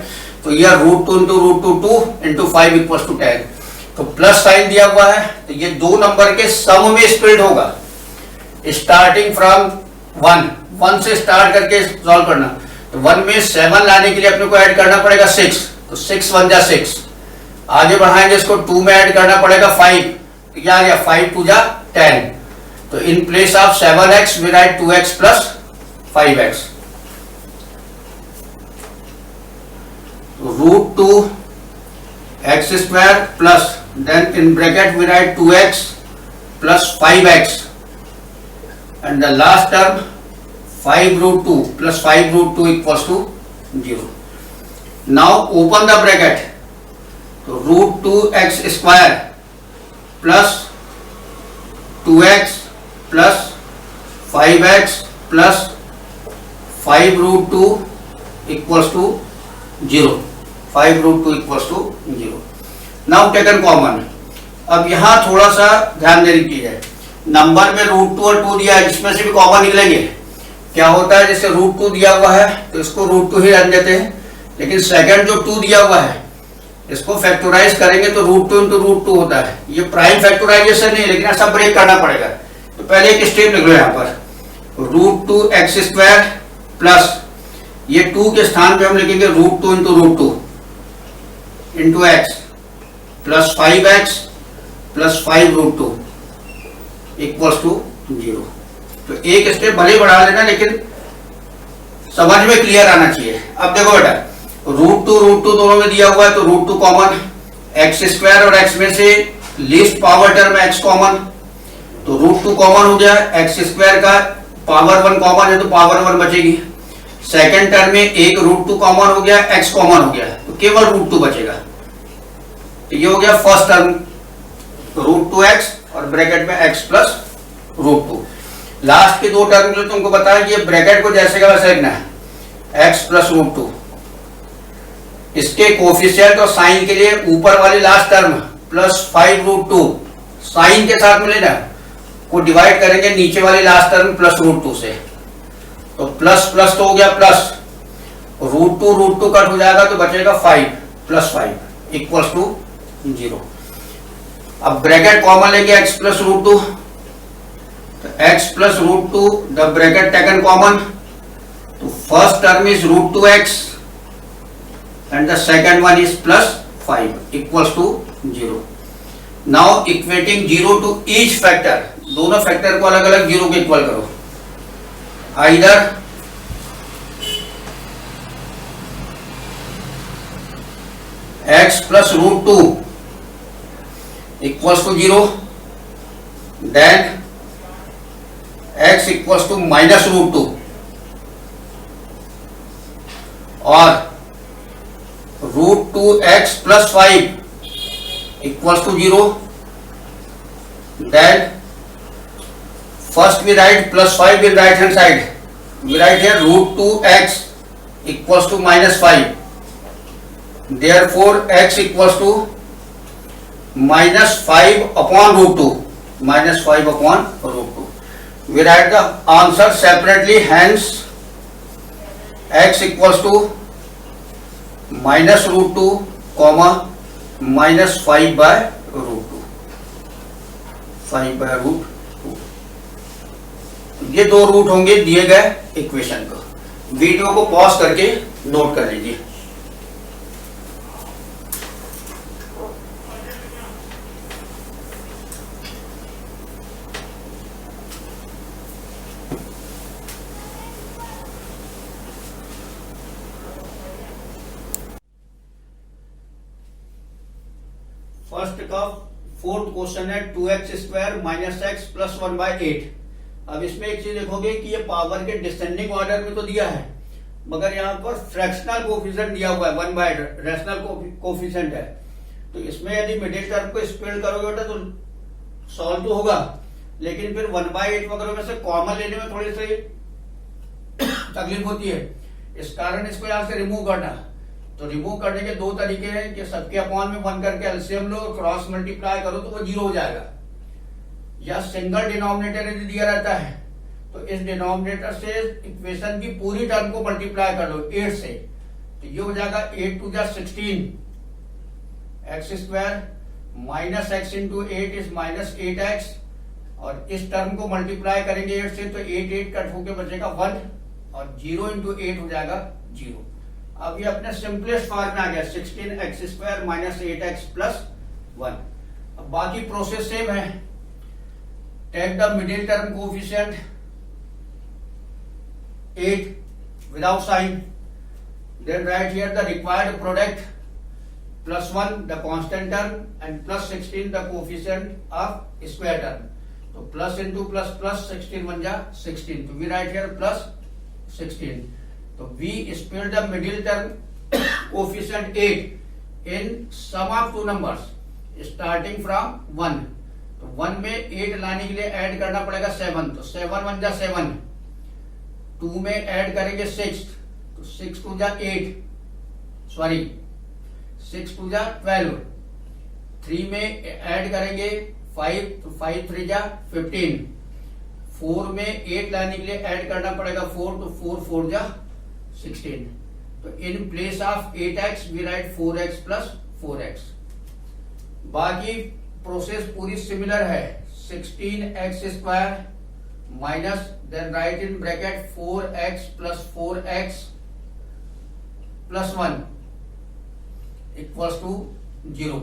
तो यह √2 इंटू √2 2 इंटू 5 इक्वल्स टू 10। तो प्लस साइन दिया हुआ है, तो ये दो नंबर के सम में स्प्लिट होगा स्टार्टिंग फ्रॉम 1 से स्टार्ट करके सॉल्व करना। तो 1 में 7 लाने के लिए अपने को ऐड करना पड़ेगा 6, तो 6 1 जा 6। आगे बढ़ाएंगे इसको 2 में ऐड करना पड़ेगा 5, तो क्या आ गया 5 2 जा 10। तो in place of 7x we write 2x plus 5x। √2x² plus then in bracket we write 2x plus 5x and the last term 5√2 plus 5√2 equals to 0. Now open the bracket. So √2x² plus 2x plus 5x plus 5√2 equals to 0. 5√2 equals to 0. Now taken common. अब यहां थोड़ा सा ध्यान देने की है, number में √2 और 2 दिया है, जिसमें से भी कॉमन निकलेंगे। क्या होता है, जैसे √2 दिया हुआ है तो इसको √2 ही रख देते हैं, लेकिन सेकंड जो 2 दिया हुआ है इसको फैक्टराइज करेंगे तो √2 इंटू √2 होता है। ये प्राइम फैक्टराइजेशन नहीं, लेकिन ऐसा ब्रेक करना पड़ेगा। तो पहले एक स्टेप लिख लो यहाँ पर, √2x² प्लस ये 2 के स्थान पे हम लिखेंगे √2 into √2 into x plus 5x plus 5√2 equals to 0। तो एक स्टेप भले बढ़ा लेना, लेकिन समझ में क्लियर आना चाहिए। अब देखो बेटा, √2 दोनों में दिया हुआ है, तो √2 कॉमन, x² और x में से least power term x common, तो √2 कॉमन हो गया। x² का पावर 1 कॉमन है तो पावर 1 बचेगी। सेकेंड टर्म में एक √2 कॉमन हो गया, x कॉमन हो गया, तो केवल √2 बचेगा। तो ये हो गया फर्स्ट टर्म √2x और ब्रैकेट में x प्लस √2। लास्ट के दो टर्म जो तुमको बताया, ये ब्रैकेट को जैसे का वैसे लिखना है, x प्लस √2। इसके कोफिशिएंट और साइन के लिए ऊपर वाली लास्ट टर्म प्लस 5√2 साइन के साथ में लेना को डिवाइड करेंगे नीचे वाली लास्ट टर्म प्लस √2 से। तो प्लस प्लस तो हो गया प्लस, √2 कट हो जाएगा तो बचेगा 5 प्लस 5 इक्वल्स टू 0। अब ब्रैकेट कॉमन लेंगे x प्लस √2, तो x plus √2 the bracket taken common, तो first term is √2x and the second one is plus 5 equals to 0। Now equating 0 to each factor, दोनों factor को अलग अलग 0 के equal करो। Either x plus √2 equals to 0, then x equals to minus √2 or √2x plus 5 equals to 0, then first we write plus 5 in right hand side, we write here √2x equals to minus 5, therefore x equals to minus 5 upon √2, minus 5 upon √2. We write the answer separately, hence x equals to minus √2 comma -5/√2, 5/√2। ये दो root होंगे दिए गए equation को। Video को pause करके note कर लीजिए। फर्स्ट का फोर्थ क्वेश्चन है 2x² - x + 1/8। अब इसमें एक चीज देखोगे कि ये पावर के डिसेंडिंग ऑर्डर में तो दिया है, मगर यहाँ पर फ्रैक्शनल कोफिशिएंट दिया हुआ है, 1/8 रैशनल कोफिशिएंट है। तो इसमें यदि मिडिल टर्म को स्प्लिट करोगे बेटा तो सॉल्व तो होगा, लेकिन फिर 1/8 वगैरह में से कॉमन लेने में थोड़ी सी तकलीफ होती है। इस कारण इसको यहां से रिमूव करना। तो रिमूव करने के दो तरीके हैं कि सबके अपॉन में 1 करके एलसीएम लो, क्रॉस मल्टीप्लाई करो तो वो 0 हो जाएगा, या सिंगल डिनोमिनेटर यदि दिया रहता है तो इस डिनोमिनेटर से इक्वेशन की पूरी टर्म को मल्टीप्लाई कर लो 8 से, तो ये हो जाएगा 8 × 16 x² minus x × 8 is -8x, और इस टर्म को मल्टीप्लाई करेंगे 8 से तो 8 कट होके बचेगा 1, और 0 × 8 हो जाएगा 0। अब ये अपने सिंपलेस्ट फॉर्म में आ गया 16x² - 8x + 1। अब बाकी प्रोसेस सेम है। Take the middle term coefficient 8 without sign, then write here the required product +1 the constant term and +16 the coefficient of square term. तो प्लस इंटू प्लस प्लस 16 बन जा 16, तो we write here +16। तो we split the middle term coefficient 8 in sum of two numbers starting from 1। तो 1 में 8 लाने के लिए ऐड करना पड़ेगा 7, तो 7 बन जा 7। 2 में ऐड करेंगे 6, तो 6 × 2 = 8, सॉरी 6 × 2 = 12। 3 में ऐड करेंगे 5, तो 5 × 3 = 15। 4 में 8 लाने के लिए ऐड करना पड़ेगा 4, तो 4 × 4 = 16। तो in place of 8x we write 4x + 4x। बाकी प्रोसेस पूरी सिमिलर है। 16x² minus, then write in bracket 4x + 4x + 1 = 0।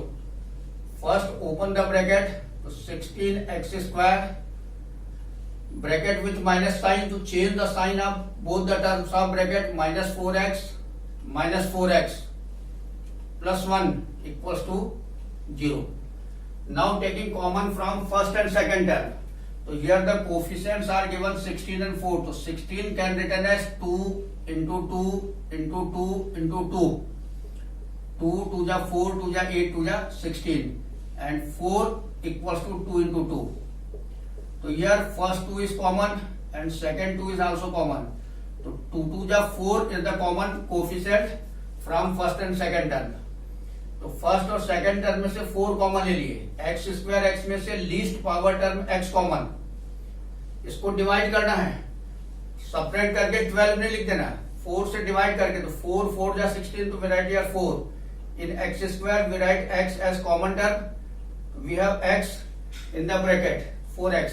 First open the bracket, तो 16x² bracket with minus sign, to change the sign of both the terms of bracket -4x + 1 = 0। Now taking common from first and second term, so here the coefficients are given 16 and 4, so 16 can written as 2 × 2 × 2 × 2, 2 × 2 = 4, 2 × 8, 2 × 16, and 4 = 2 × 2। तो here first 2 is common and second 2 is also common, तो 2 × 2 = 4 is the common coefficient from first and second term। तो first और second term में से 4 common ले लिए, x² x में से least power term x common, इसको डिवाइड करना है, सेपरेट करके 12 नहीं लिख देना, 4 से डिवाइड करके, तो 4 × 4 = 16, तो we write here 4 in x² we write x as common term, we have x in the bracket 4x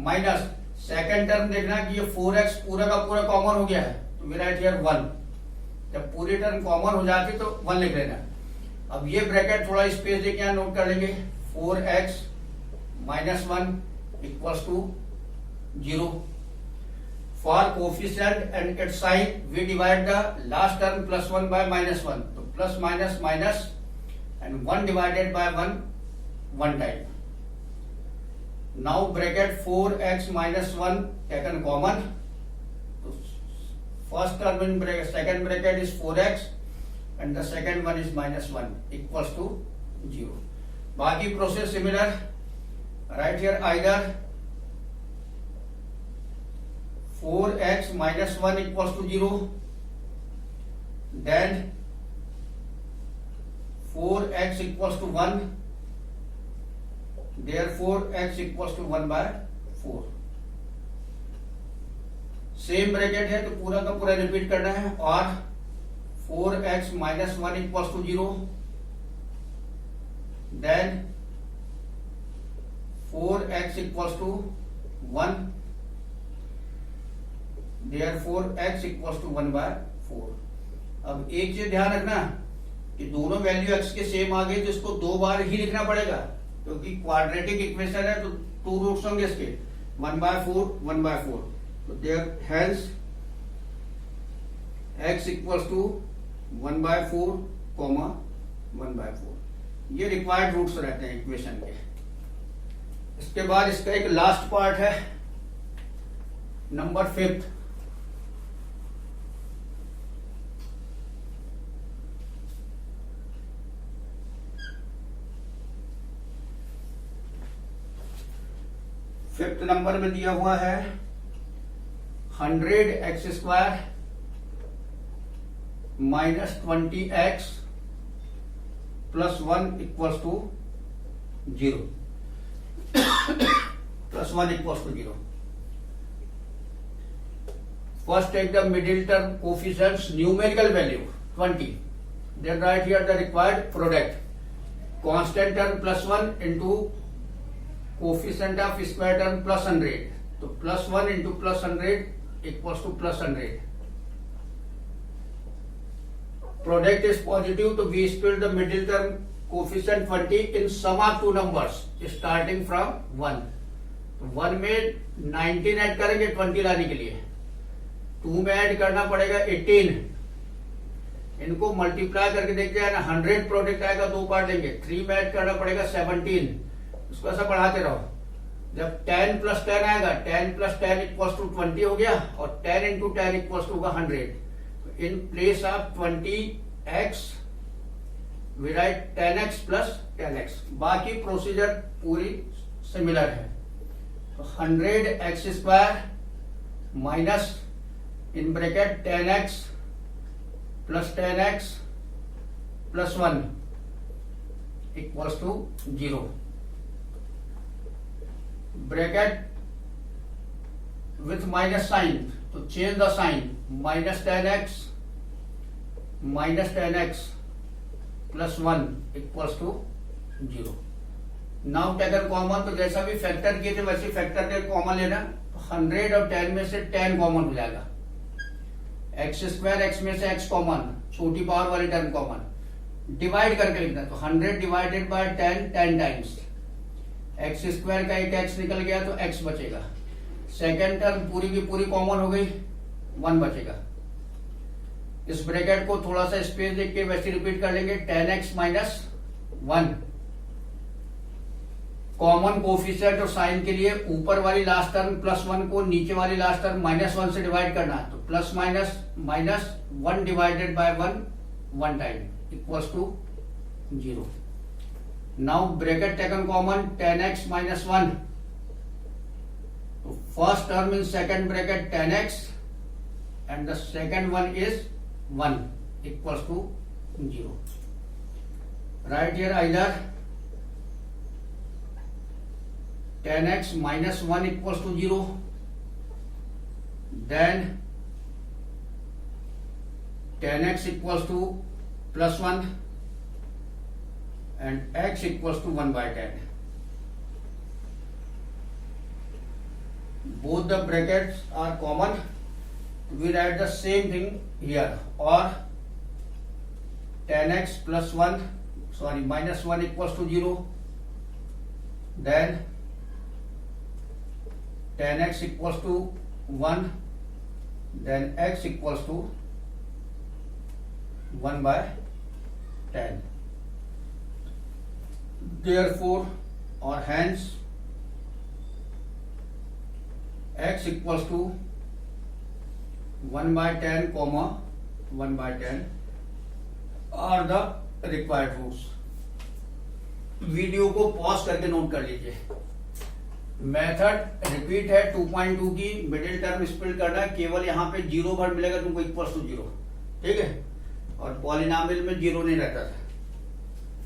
minus second term देखना कि ये 4x पूरा का पूरा कॉमन हो गया है, तो वी राइट हियर 1। जब पूरी टर्म कॉमन हो जाती तो 1 लिख लेना। अब ये ब्रैकेट थोड़ा स्पेस देके यहां नोट कर लेंगे, 4x - 1 = 0। For coefficient and its sign we divide the last term +1 by -1, तो plus minus minus and 1 divided by 1 1 time. Now bracket 4x - 1 taken common, so first term in bracket, second bracket is 4x and the second one is -1 = 0। बाकी process similar, right here either 4x - 1 = 0, then 4x = 1, therefore x = 1/4। Same bracket है तो पूरा का पूरा repeat करना है, और 4x - 1 = 0, then 4x equals to 1, therefore x equals to 1/4. अब एक चीज ध्यान रखना कि दोनों वैल्यू x के सेम आ गई तो इसको 2 बार ही लिखना पड़ेगा, क्योंकि क्वाड्रेटिक इक्वेशन है तो 2 रूट्स होंगे इसके, 1/4 1/4. तो there hence x equals to 1/4, 1/4. ये रिक्वायर्ड रूट्स रहते हैं इक्वेशन के. इसके बाद इसका एक लास्ट पार्ट है, नंबर 5. फिफ्थ नंबर में दिया हुआ है 100x² minus 20x plus 1 equals to 0. Plus 1 equals to 0. First take the middle term coefficients numerical value 20. Then write here the required product. Constant term plus 1 into coefficient of square term plus 100. So plus 1 into plus 100 equals to plus 100. Product is positive, so we split the middle term coefficient 20 in sum of two numbers starting from 1. तो 1 में 19 add करेंगे 20 लाने के लिए, 2 में add करना पड़ेगा 18. इनको मल्टीप्लाई करके देखते हैं ना, 100 प्रोडक्ट आएगा, 2 पार्ट लेंगे. 3 में ऐड करना पड़ेगा 17. उसको ऐसा बढ़ाते रहो. जब 10 प्लस 10 आएगा, 10 प्लस 10 इक्वल्स टू 20 हो गया, और 10 इंटू 10 इक्वल्स टू होगा 100. In place of 20x we write 10x plus 10x. बाकी प्रोसीजर पूरी सिमिलर है. तो 100x² minus in bracket 10x plus 10x plus 1 equals to 0. Bracket with minus sign, तो change the sign. Minus 10x minus 10x plus 1 equals to 0. Now taken common, तो जैसा भी factor किए थे वैसे फैक्टर के कॉमन लेना. 100 और 10 में से 10 कॉमन हो जाएगा. x² x में से x कॉमन, छोटी पावर वाली टर्म कॉमन, डिवाइड करके लिखना. तो 100 डिवाइडेड बाय 10 10 टाइम्स. x² का एक x निकल गया तो x बचेगा. सेकेंड टर्म पूरी की पूरी कॉमन हो गई, 1 बचेगा. इस ब्रैकेट को थोड़ा सा स्पेस देख के वैसे रिपीट कर लेंगे. 10x minus 1. कॉमन कोफिशिएंट और साइन के लिए ऊपर वाली लास्ट टर्म प्लस 1 को नीचे वाली लास्ट टर्म माइनस 1 से डिवाइड करना. तो plus minus minus 1 divided by 1 time equals to 0. Now bracket taken common, 10x minus 1. तो first term in second bracket 10x and the second one is 1 equals to 0. Right here either 10x minus 1 equals to 0, then 10x equals to plus 1 and x equals to 1/10. Both the brackets are common. We write the same thing here, or 10x plus 1, minus 1 equals to 0, then 10x equals to 1, then x equals to 1/10. Therefore, or hence, x equals to 1/10, 1/10 are the required roots. Video को pause करके note कर लीजिए. Method repeat है 2.2 की. Middle term split करना है, केवल यहाँ पे 0 बार मिलेगा तुमको इक्वल्स टू 0. ठीक है, और पॉलिनॉमियल में 0 नहीं रहता था.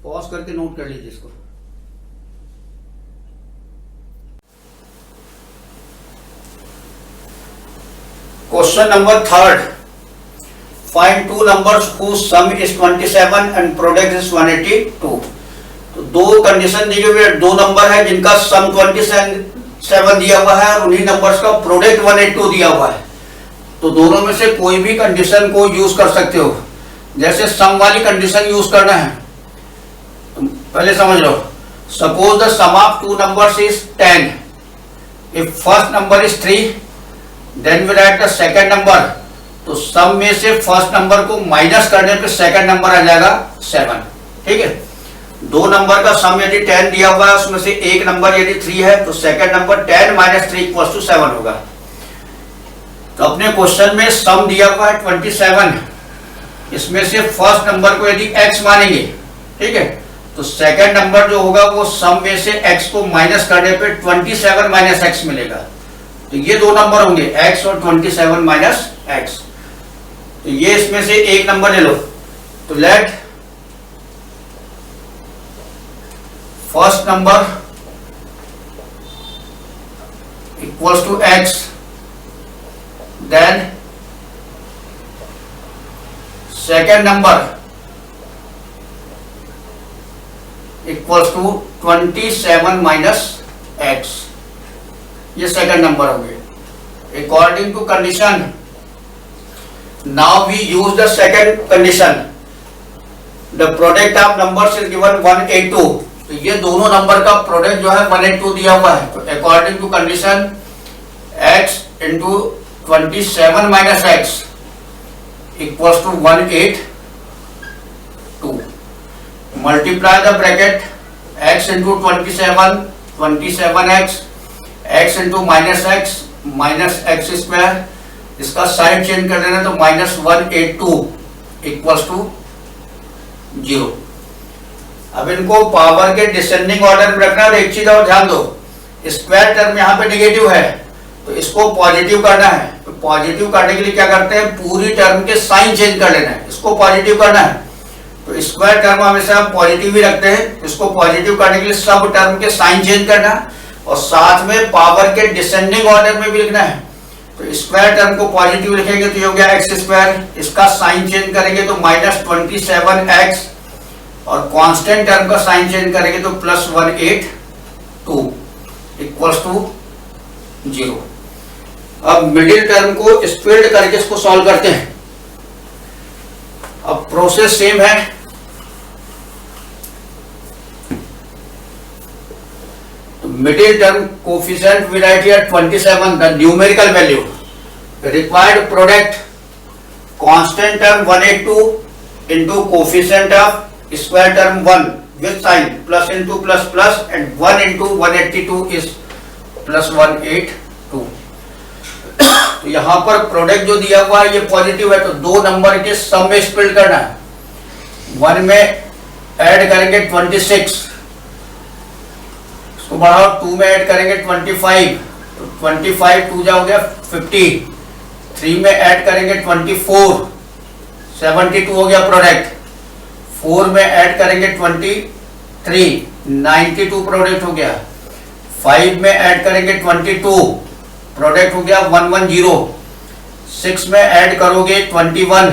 पॉज करके नोट कर लीजिए इसको. Question number 3. Find 2 numbers whose sum is 27 and product is 182. तो दो कंडीशन दी हुई है, दो नंबर है जिनका सम 27 दिया हुआ है और उन्हीं नंबर्स का प्रोडक्ट 182 दिया हुआ है। तो दोनों में से कोई भी कंडीशन को यूज कर सकते हो। जैसे सम वाली कंडीशन यूज करना है तो पहले समझ लो, suppose the sum of two numbers is 10, if first number is 3 then we write the second number. तो सम में से फर्स्ट नंबर को माइनस करने पे सेकंड नंबर आ जाएगा 7। ठीक है, दो नंबर का सम यदि 10 दिया हुआ है, उसमें से एक नंबर यदि 3 है तो second number 10 minus 3 equals to 7 होगा। तो अपने क्वेश्चन में सम दिया हुआ है 27, इसमें से फर्स्ट नंबर को यदि x मानेंगे, ठीक है, तो सेकंड नंबर जो होगा वो सम में से x को माइनस करने पे 27 माइनस x मिलेगा। तो ये दो नंबर होंगे x और 27 माइनस x। तो ये इसमें से एक नंबर ले लो। तो let first number equals to x, then second number equals to 27 minus x। ये सेकेंड नंबर होंगे according to condition. Now we use the second condition, the product of numbers is given 182। तो ये दोनों number का product जो है 182 दिया हुआ है। तो according to condition x into 27 minus x equals to 182। Multiply the bracket x into 27x, x into minus x square, इसका साइड चेंज कर देना तो माइनस 182 इक्वल्स टू 0। अब इनको पावर के डिसेंडिंग ऑर्डर में रखना। और एक चीज और ध्यान दो, स्क्वायर टर्म यहाँ पे नेगेटिव है तो इसको पॉजिटिव करना है। तो पॉजिटिव करने के लिए क्या करते हैं, पूरी टर्म के साइन चेंज कर लेना है, इसको पॉजिटिव करना है। तो स्क्वायर टर्म हमेशा हम पॉजिटिव ही रखते हैं, इसको पॉजिटिव करने के लिए सब टर्म के साइन चेंज करना और साथ में पावर के डिसेंडिंग ऑर्डर में भी लिखना है। तो स्क्वायर टर्म को पॉजिटिव लिखेंगे तो ये हो गया एक्स स्क्वायर, इसका साइन चेंज करेंगे तो माइनस 27x और कांस्टेंट टर्म का साइन चेंज करेंगे तो प्लस 182 इक्वल्स टू 0। अब मिडिल टर्म को स्प्लिट करके इसको सॉल्व करते हैं। अब प्रोसेस सेम है। तो middle term coefficient we write here 27, the numerical value, required product constant term 182 into coefficient of square term 1 with sign plus into plus plus and 1 into 182 is plus 182। तो यहां पर product जो दिया हुआ है ये पॉजिटिव है, तो दो नंबर के सम में स्प्लिट करना है। 1 में ऐड करेंगे 26, इसको बढ़ाओ 2 में ऐड करेंगे 25, तो 25 2 जा हो गया 50, 3 में ऐड करेंगे 24, 72 हो गया प्रोडक्ट, 4 में ऐड करेंगे 23, 92 प्रोडक्ट हो गया, 5 में ऐड करेंगे 22 प्रोडक्ट हो गया 110, 6 में ऐड करोगे 21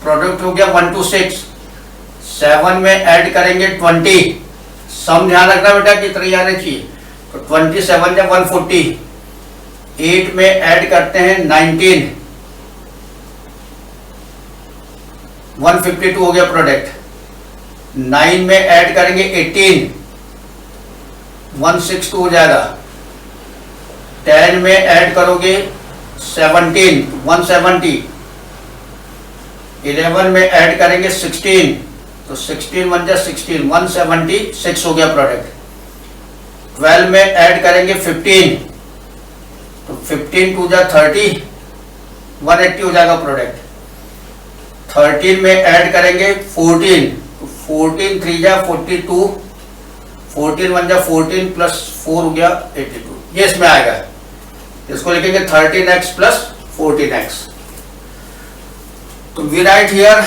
प्रोडक्ट हो गया 126, 7 में ऐड करेंगे 20, सम ध्यान रखना बेटा कितनी आने चाहिए, तो 27 या 140, 8 में ऐड करते हैं 19, 152 हो गया प्रोडक्ट, 9 में ऐड करेंगे 18, 162 हो जाएगा, 10 में ऐड करोगे 17, 170, 11 में ऐड करेंगे 16, तो 16 1 जा 16, 176 हो गया प्रोडक्ट, 12 में ऐड करेंगे 15, तो 15 2 जा 30, 180 हो जाएगा प्रोडक्ट, 13 में ऐड करेंगे 14, तो 14 3 जा 42, 14 1 जा 14 प्लस 4 हो गया 82, ये इसमें आएगा। इसको लिखेंगे 13x प्लस 14x। तो we write here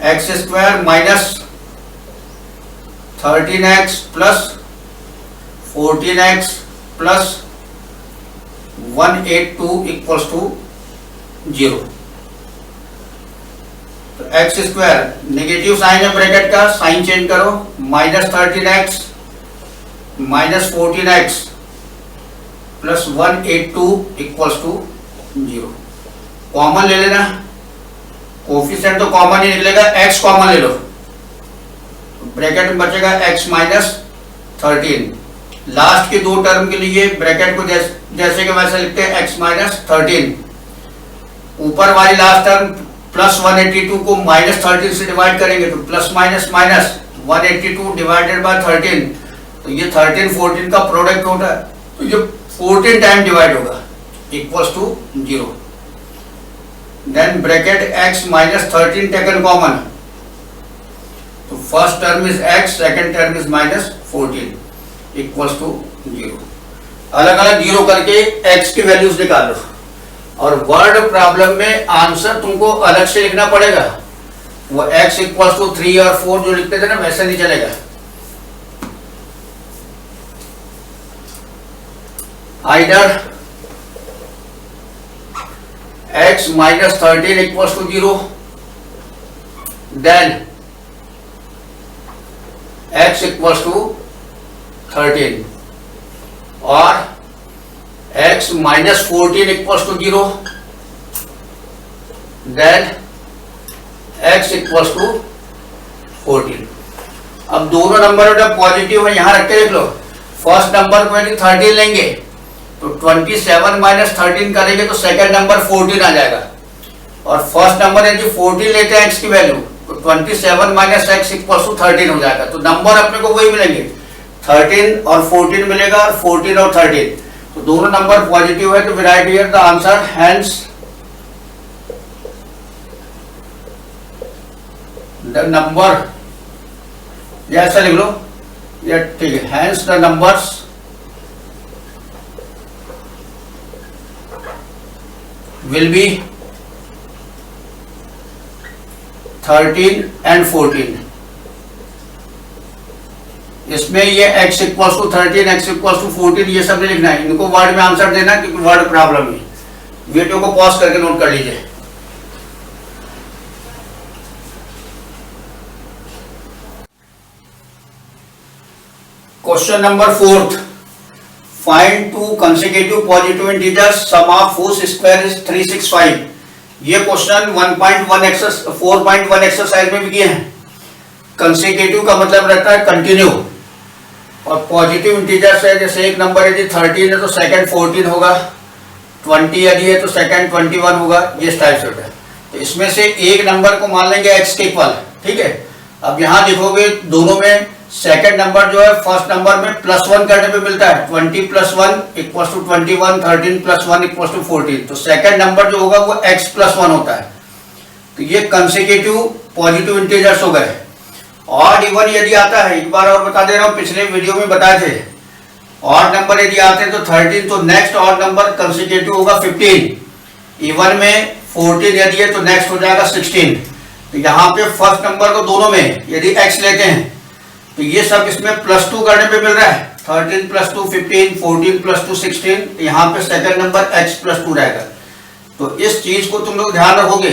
x square minus 13x plus 14x plus 182 equals to 0। तो एक्स स्क्वायर, नेगेटिव साइन है ब्रैकेट का, साइन चेंज करो, -13x minus 14x plus 182 equals to 0। Common ले लेना, कोफिशिएंट तो कॉमन ही निकलेगा, x कॉमन ले लो, ब्रैकेट में बचेगा x माइनस 13। लास्ट के दो टर्म के लिए ब्रैकेट को जैसे कि वैसे लिखते हैं x माइनस 13। ऊपर वाली लास्ट टर्म प्लस 182 को माइनस 13 से डिवाइड करेंगे तो plus minus minus 182 divided bye 13, तो ये 13 14 का प्रोडक्ट होता है, तो ये 14 टाइम डिवाइड होगा equals to 0। Then bracket x minus 13 taken common, तो first term is x, second term is minus 14 equals to 0। अलग अलग जीरो करके x की वैल्यूज निकाल लो, और वर्ड प्रॉब्लम में आंसर तुमको अलग से लिखना पड़ेगा। वो x इक्वल्स टू 3 और 4 जो लिखते थे ना, वैसे नहीं चलेगा। Either x minus 13 equals to 0, then x equals to 13, और x minus 14 equals to 0, then x equals to 14। अब दोनों नंबर जब पॉजिटिव है यहां रख के देख लो। फर्स्ट नंबर को यदि 13 लेंगे तो 27 माइनस 13 करेंगे तो सेकंड नंबर 14 आ जाएगा, और फर्स्ट नंबर यदि 14 लेते हैं x की वैल्यू तो 27 माइनस x इक्वल्स टू 13 हो जाएगा। तो नंबर अपने को वही मिलेंगे, 13 और 14 मिलेगा, और 14 और 13, तो दोनों नंबर पॉजिटिव है। तो we write here the answer, hence the number, ऐसा लिख लो, ये ठीक है, hence the numbers will be 13 and 14। इसमें ये x equals to 13, x equals to 14 ये सब नहीं लिखना है, इनको वर्ड में आंसर देना, क्योंकि वर्ड प्रॉब्लम है। वीडियो को पॉज करके नोट कर लीजिए। Question number 4, find two consecutive positive integers sum of whose square is 365। ये क्वेश्चन 4.1 एक्सरसाइज में भी किए हैं। कंसेक्यूटिव का मतलब रहता है कंटिन्यू, और पॉजिटिव इंटीजर्स है, जैसे एक नंबर यदि 13 है तो सेकंड 14 होगा, 20 यदि है तो सेकंड 21 होगा, ये टाइप से होता है। तो इसमें से एक नंबर को मान लेंगे x के इक्वल, ठीक है। अब यहाँ देखोगे दोनों में सेकंड नंबर जो है फर्स्ट नंबर में +1 करने पे मिलता है, 20 + 1 इक्वल्स टू 21, 13 + 1 इक्वल्स टू 14, तो सेकंड नंबर जो होगा वो x + 1 होता है। तो ये कंसेक्यूटिव पॉजिटिव इंटीजर्स हो गए। ऑड इवन यदि आता है, एक बार और बता दे रहा हूं, पिछले वीडियो में बताए थे, ऑड नंबर यदि आते हैं तो 13, तो नेक्स्ट ऑड नंबर कंसेक्यूटिव होगा 15। इवन में 14 यदि है तो नेक्स्ट हो जाएगा 16। तो यहाँ पे फर्स्ट नंबर को दोनों में यदि x लेते हैं तो ये सब इसमें +2 करने पे मिल रहा है, 13 + 2 15, 14 + 2 16, यहाँ पे सेकंड नंबर x + 2 रहेगा। तो इस चीज को तुम लोग ध्यान रखोगे।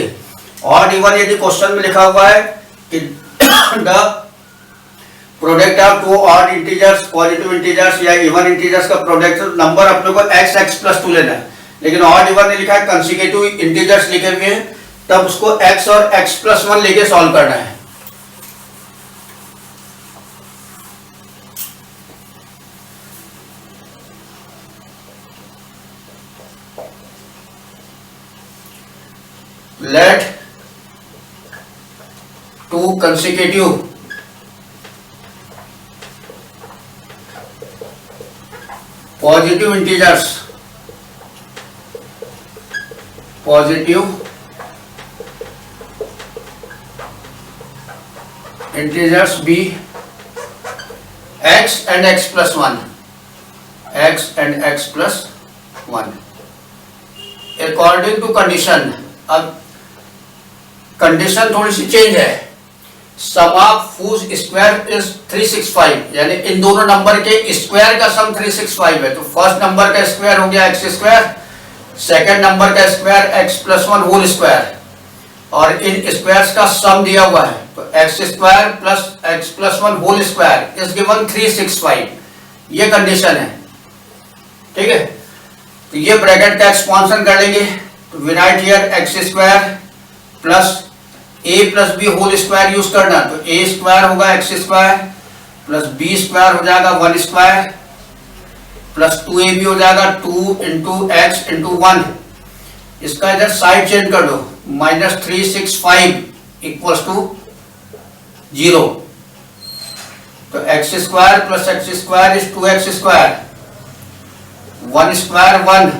ऑड इवन यदि क्वेश्चन में लिखा हुआ है कि the product of two odd integers, positive integers या इवन इंटीजर्स का प्रोडक्ट, नंबर अपने को x + 2 लेना है। लेकिन ऑड इवन ने लिखा है कंसेक्यूटिव इंटीजर्स लिखे हुए हैं, तब उसको x और x + 1 लेके सॉल्व करना है। Let two consecutive positive integers be x and x + 1, x and x + 1 according to condition। अब कंडीशन थोड़ी सी चेंज है, सम ऑफ whose स्क्वायर इज 365, यानी इन दोनों नंबर के स्क्वायर का सम 365 है। तो फर्स्ट नंबर का स्क्वायर हो गया x स्क्वायर, सेकंड नंबर का स्क्वायर x + 1 होल स्क्वायर, और इन स्क्वायर्स का सम दिया हुआ है, तो x square plus x plus 1 whole square is given 365, ये कंडीशन है, ठीक है। तो ये ब्रैकेट का एक्सपांशन कर लेंगे, तो we write here x square plus a plus b whole square use करना, तो ए स्क्वायर होगा x square plus b square हो जाएगा 1 स्क्वायर प्लस 2ab हो जाएगा 2 इंटू एक्स इंटू 1। इसका इधर साइड चेंज कर दो, -365 इक्वल्स टू 0। तो x square plus x square is 2x square, 1 square 1,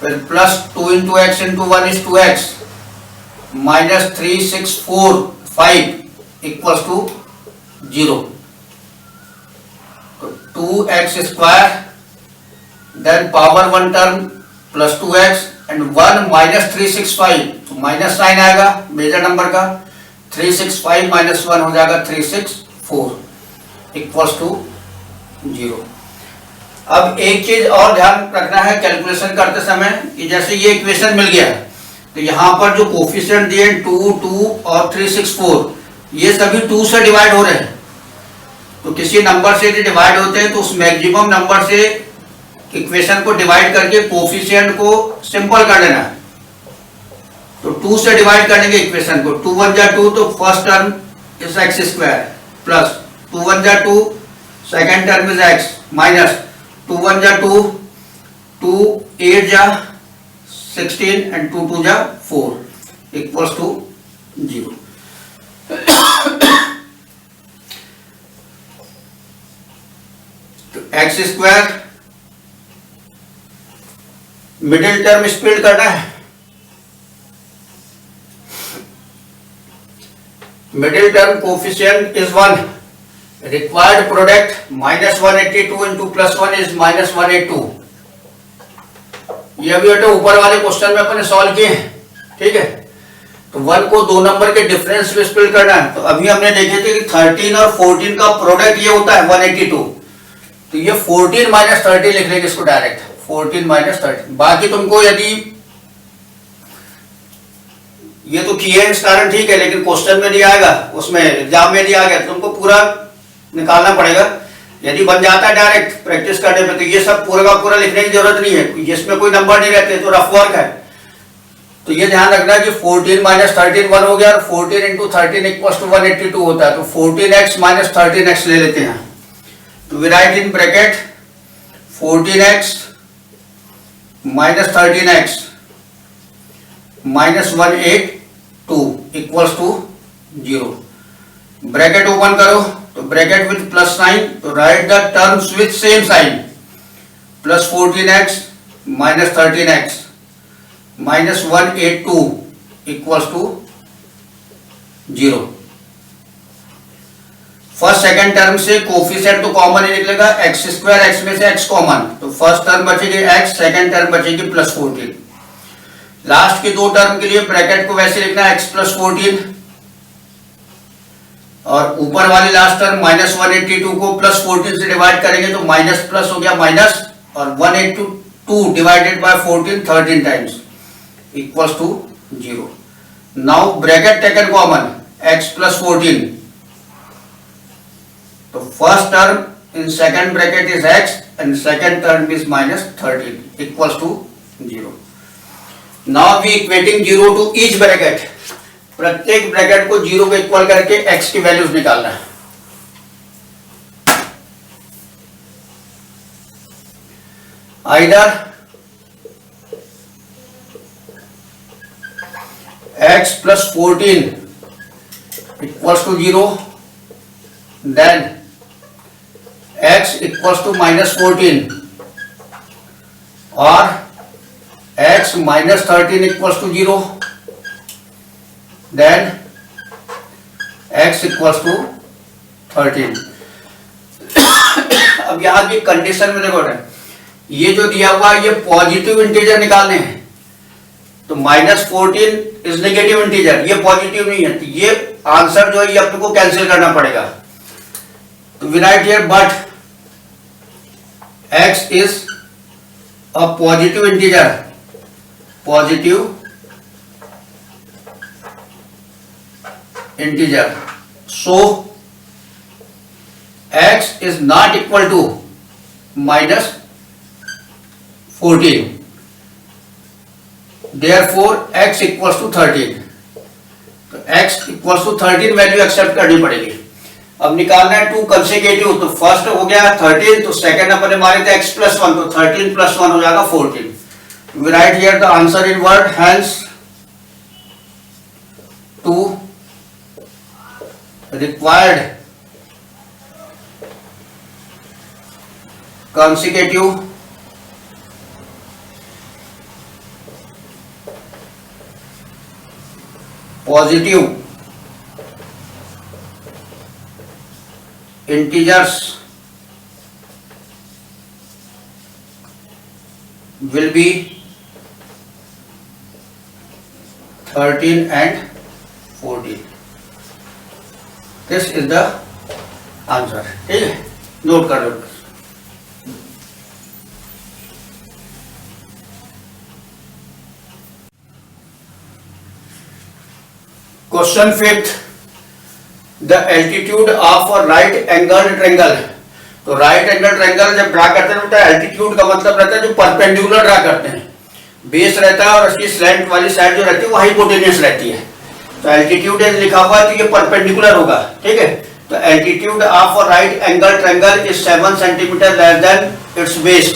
फिर plus 2 into x into 1 is 2x, -3645 equals to 0। तो 2x square then power 1 term plus 2x and 1 -365, तो minus sign आएगा major number का, 365 minus 1 हो जाएगा 364 equals to 0। अब एक चीज और ध्यान रखना है कैलकुलेशन करते समय कि जैसे ये इक्वेशन मिल गया, तो यहाँ पर जो कोफिशिएंट दिए 2, 2 और 364, ये सभी 2 से डिवाइड हो रहे हैं। तो किसी नंबर से यदि डिवाइड होते हैं तो उस मैक्सिमम नंबर से इक्वेशन को डिवाइड करके कोफिशिएंट को सिंपल कर लेना। तो 2 से डिवाइड करेंगे इक्वेशन को, 2 1 जा 2, तो first term is x square plus 2 1 जा 2, second term is x minus 2 1 जा 2, 2 8 जा 16 एंड 2 2 जा 4 इक्वल्स टू 0। तो x square middle term split करना है, middle term coefficient is 1, required product -182 into +1 is -182। ये अभी बेटा ऊपर वाले क्वेश्चन में अपने सॉल्व किए हैं, ठीक है। तो 1 को 2 नंबर के डिफरेंस में स्प्लिट करना है। तो अभी हमने देखे थे कि 13 और 14 का प्रोडक्ट ये होता है 182, तो ये 14 माइनस 30 लिख लेंगे इसको डायरेक्ट, 14 माइनस 30। बाकी तुमको यदि ये तो किए इस कारण ठीक है, लेकिन क्वेश्चन में नहीं आएगा, उसमें एग्जाम में नहीं आ गया, तुमको पूरा निकालना पड़ेगा। यदि बन जाता है डायरेक्ट प्रैक्टिस करने पे, तो ये सब पूरा का पूरा लिखने की जरूरत नहीं है, जिसमें कोई नंबर नहीं रहते, तो रफ वर्क है। तो ये ध्यान रखना कि 14 माइनस 13 1 हो गया, और 14 इंटू 13 इक्वल टू 182 होता है। तो 14x माइनस 13x ले लेते हैं। तो we write in bracket 14x minus 13x minus 182 equals to 0। Bracket open करो, तो ब्रैकेट विथ प्लस साइन, तो write the terms with same sign, plus 14x minus 13x minus 182 equals to 0। First second term से coefficient तो common ही निकलेगा, x square, x में से x common, तो फर्स्ट टर्म बचेगी एक्स, सेकंड टर्म बचेगी प्लस 14। लास्ट के 2 टर्म के लिए ब्रैकेट को वैसे लिखना है एक्स प्लस 14, और ऊपर वाली लास्ट टर्म माइनस 182 को प्लस 14 से डिवाइड करेंगे तो माइनस प्लस हो गया माइनस, और 182 divided by 14 13 times equals to 0। Now bracket taken common, x plus 14, तो first term in second bracket is x and second term is minus 13 equals to 0। Now we equating 0 to each bracket, प्रत्येक bracket को 0 को equal करके x की values निकालना है। Either x plus 14 equals to 0, then x equals to minus 14, or x minus 13 equals to 0, then x equals to 13। अब यहां की कंडीशन में देखो, ये जो दिया हुआ है ये पॉजिटिव इंटीजर निकालने हैं, तो -14 इज नेगेटिव इंटीजर, ये पॉजिटिव नहीं है, तो ये आंसर जो है ये अपने को कैंसिल करना पड़ेगा। तो we write here but x is a positive integer, positive integer. So x is not equal to minus 14. Therefore x equals to 13. तो x equals to 13 value accept करनी पड़ेगी. अब निकालना है 2 कंसेक्यूटिव. तो फर्स्ट हो गया 13, तो सेकंड अपने मारे थे x प्लस 1, तो 13 प्लस 1 हो जाएगा 14. We write here the answer in word. Hence 2 required consecutive positive integers will be 13 and 14. This is the answer. ठीक है, नोट कर लो. Question 5th, the altitude of a right angle triangle. तो right angle triangle जब draw करते हैं तो altitude का मतलब रहता है जो परपेंडिकुलर ड्रा करते हैं. बेस रहता है और उसकी स्लैंट वाली साइड जो रहती है वो हाइपोटेन्यूस रहती है. तो एल्टीट्यूड लिखा हुआ है तो ये परपेंडिकुलर होगा. ठीक है, तो altitude of a right angle triangle is 7 centimetre less than its base.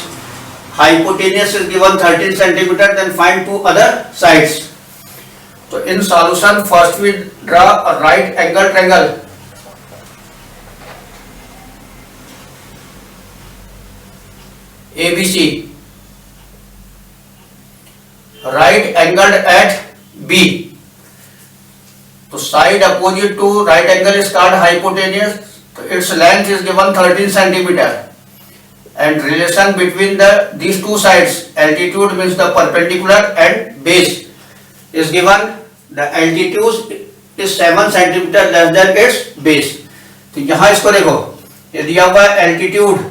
Hypotenuse is given 13 centimetre. Then find two other sides. तो in solution first we draw a right angle triangle. ABC, right angled at B. तो side opposite to right angle is called hypotenuse. तो its length is given 13 centimetre. And relation between these two sides, altitude means the perpendicular and base is given. The altitude is 7 centimeter less than its base. तो यहां इसको देखो, ये दिया हुआ altitude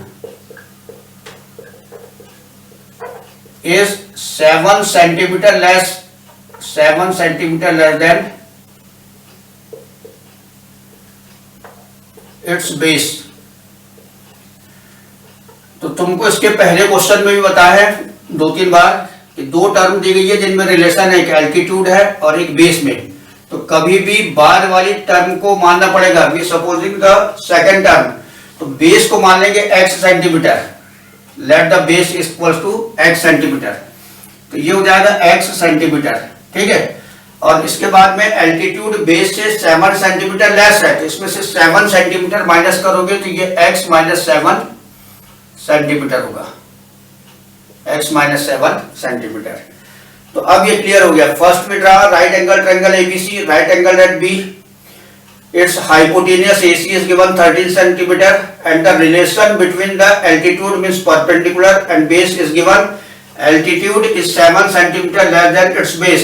is 7 centimeter less than its base. तो तुमको इसके पहले क्वेश्चन में भी बताया है 2-3 बार कि 2 टर्म दी गई है जिनमें रिलेशन है, एक एल्टीट्यूड है और एक बेस में. तो कभी भी बाद वाली टर्म को मानना पड़ेगा. We supposing the second term, तो बेस को मान लेंगे x centimetre. Let the base equals to x centimetre. तो ये हो जाएगा x सेंटीमीटर. ठीक है, और इसके बाद में एल्टीट्यूड बेस से 7 सेंटीमीटर लेस है, तो इसमें से 7 सेंटीमीटर माइनस करोगे तो ये x माइनस 7 सेंटीमीटर होगा. x minus 7 centimetre. तो अब ये क्लियर हो गया. फर्स्ट में draw right angle triangle ABC, right angle at B. Its hypotenuse AC is given 13 centimeter and the relation between the altitude means perpendicular and base is given. Altitude is 7 centimeter less than its base.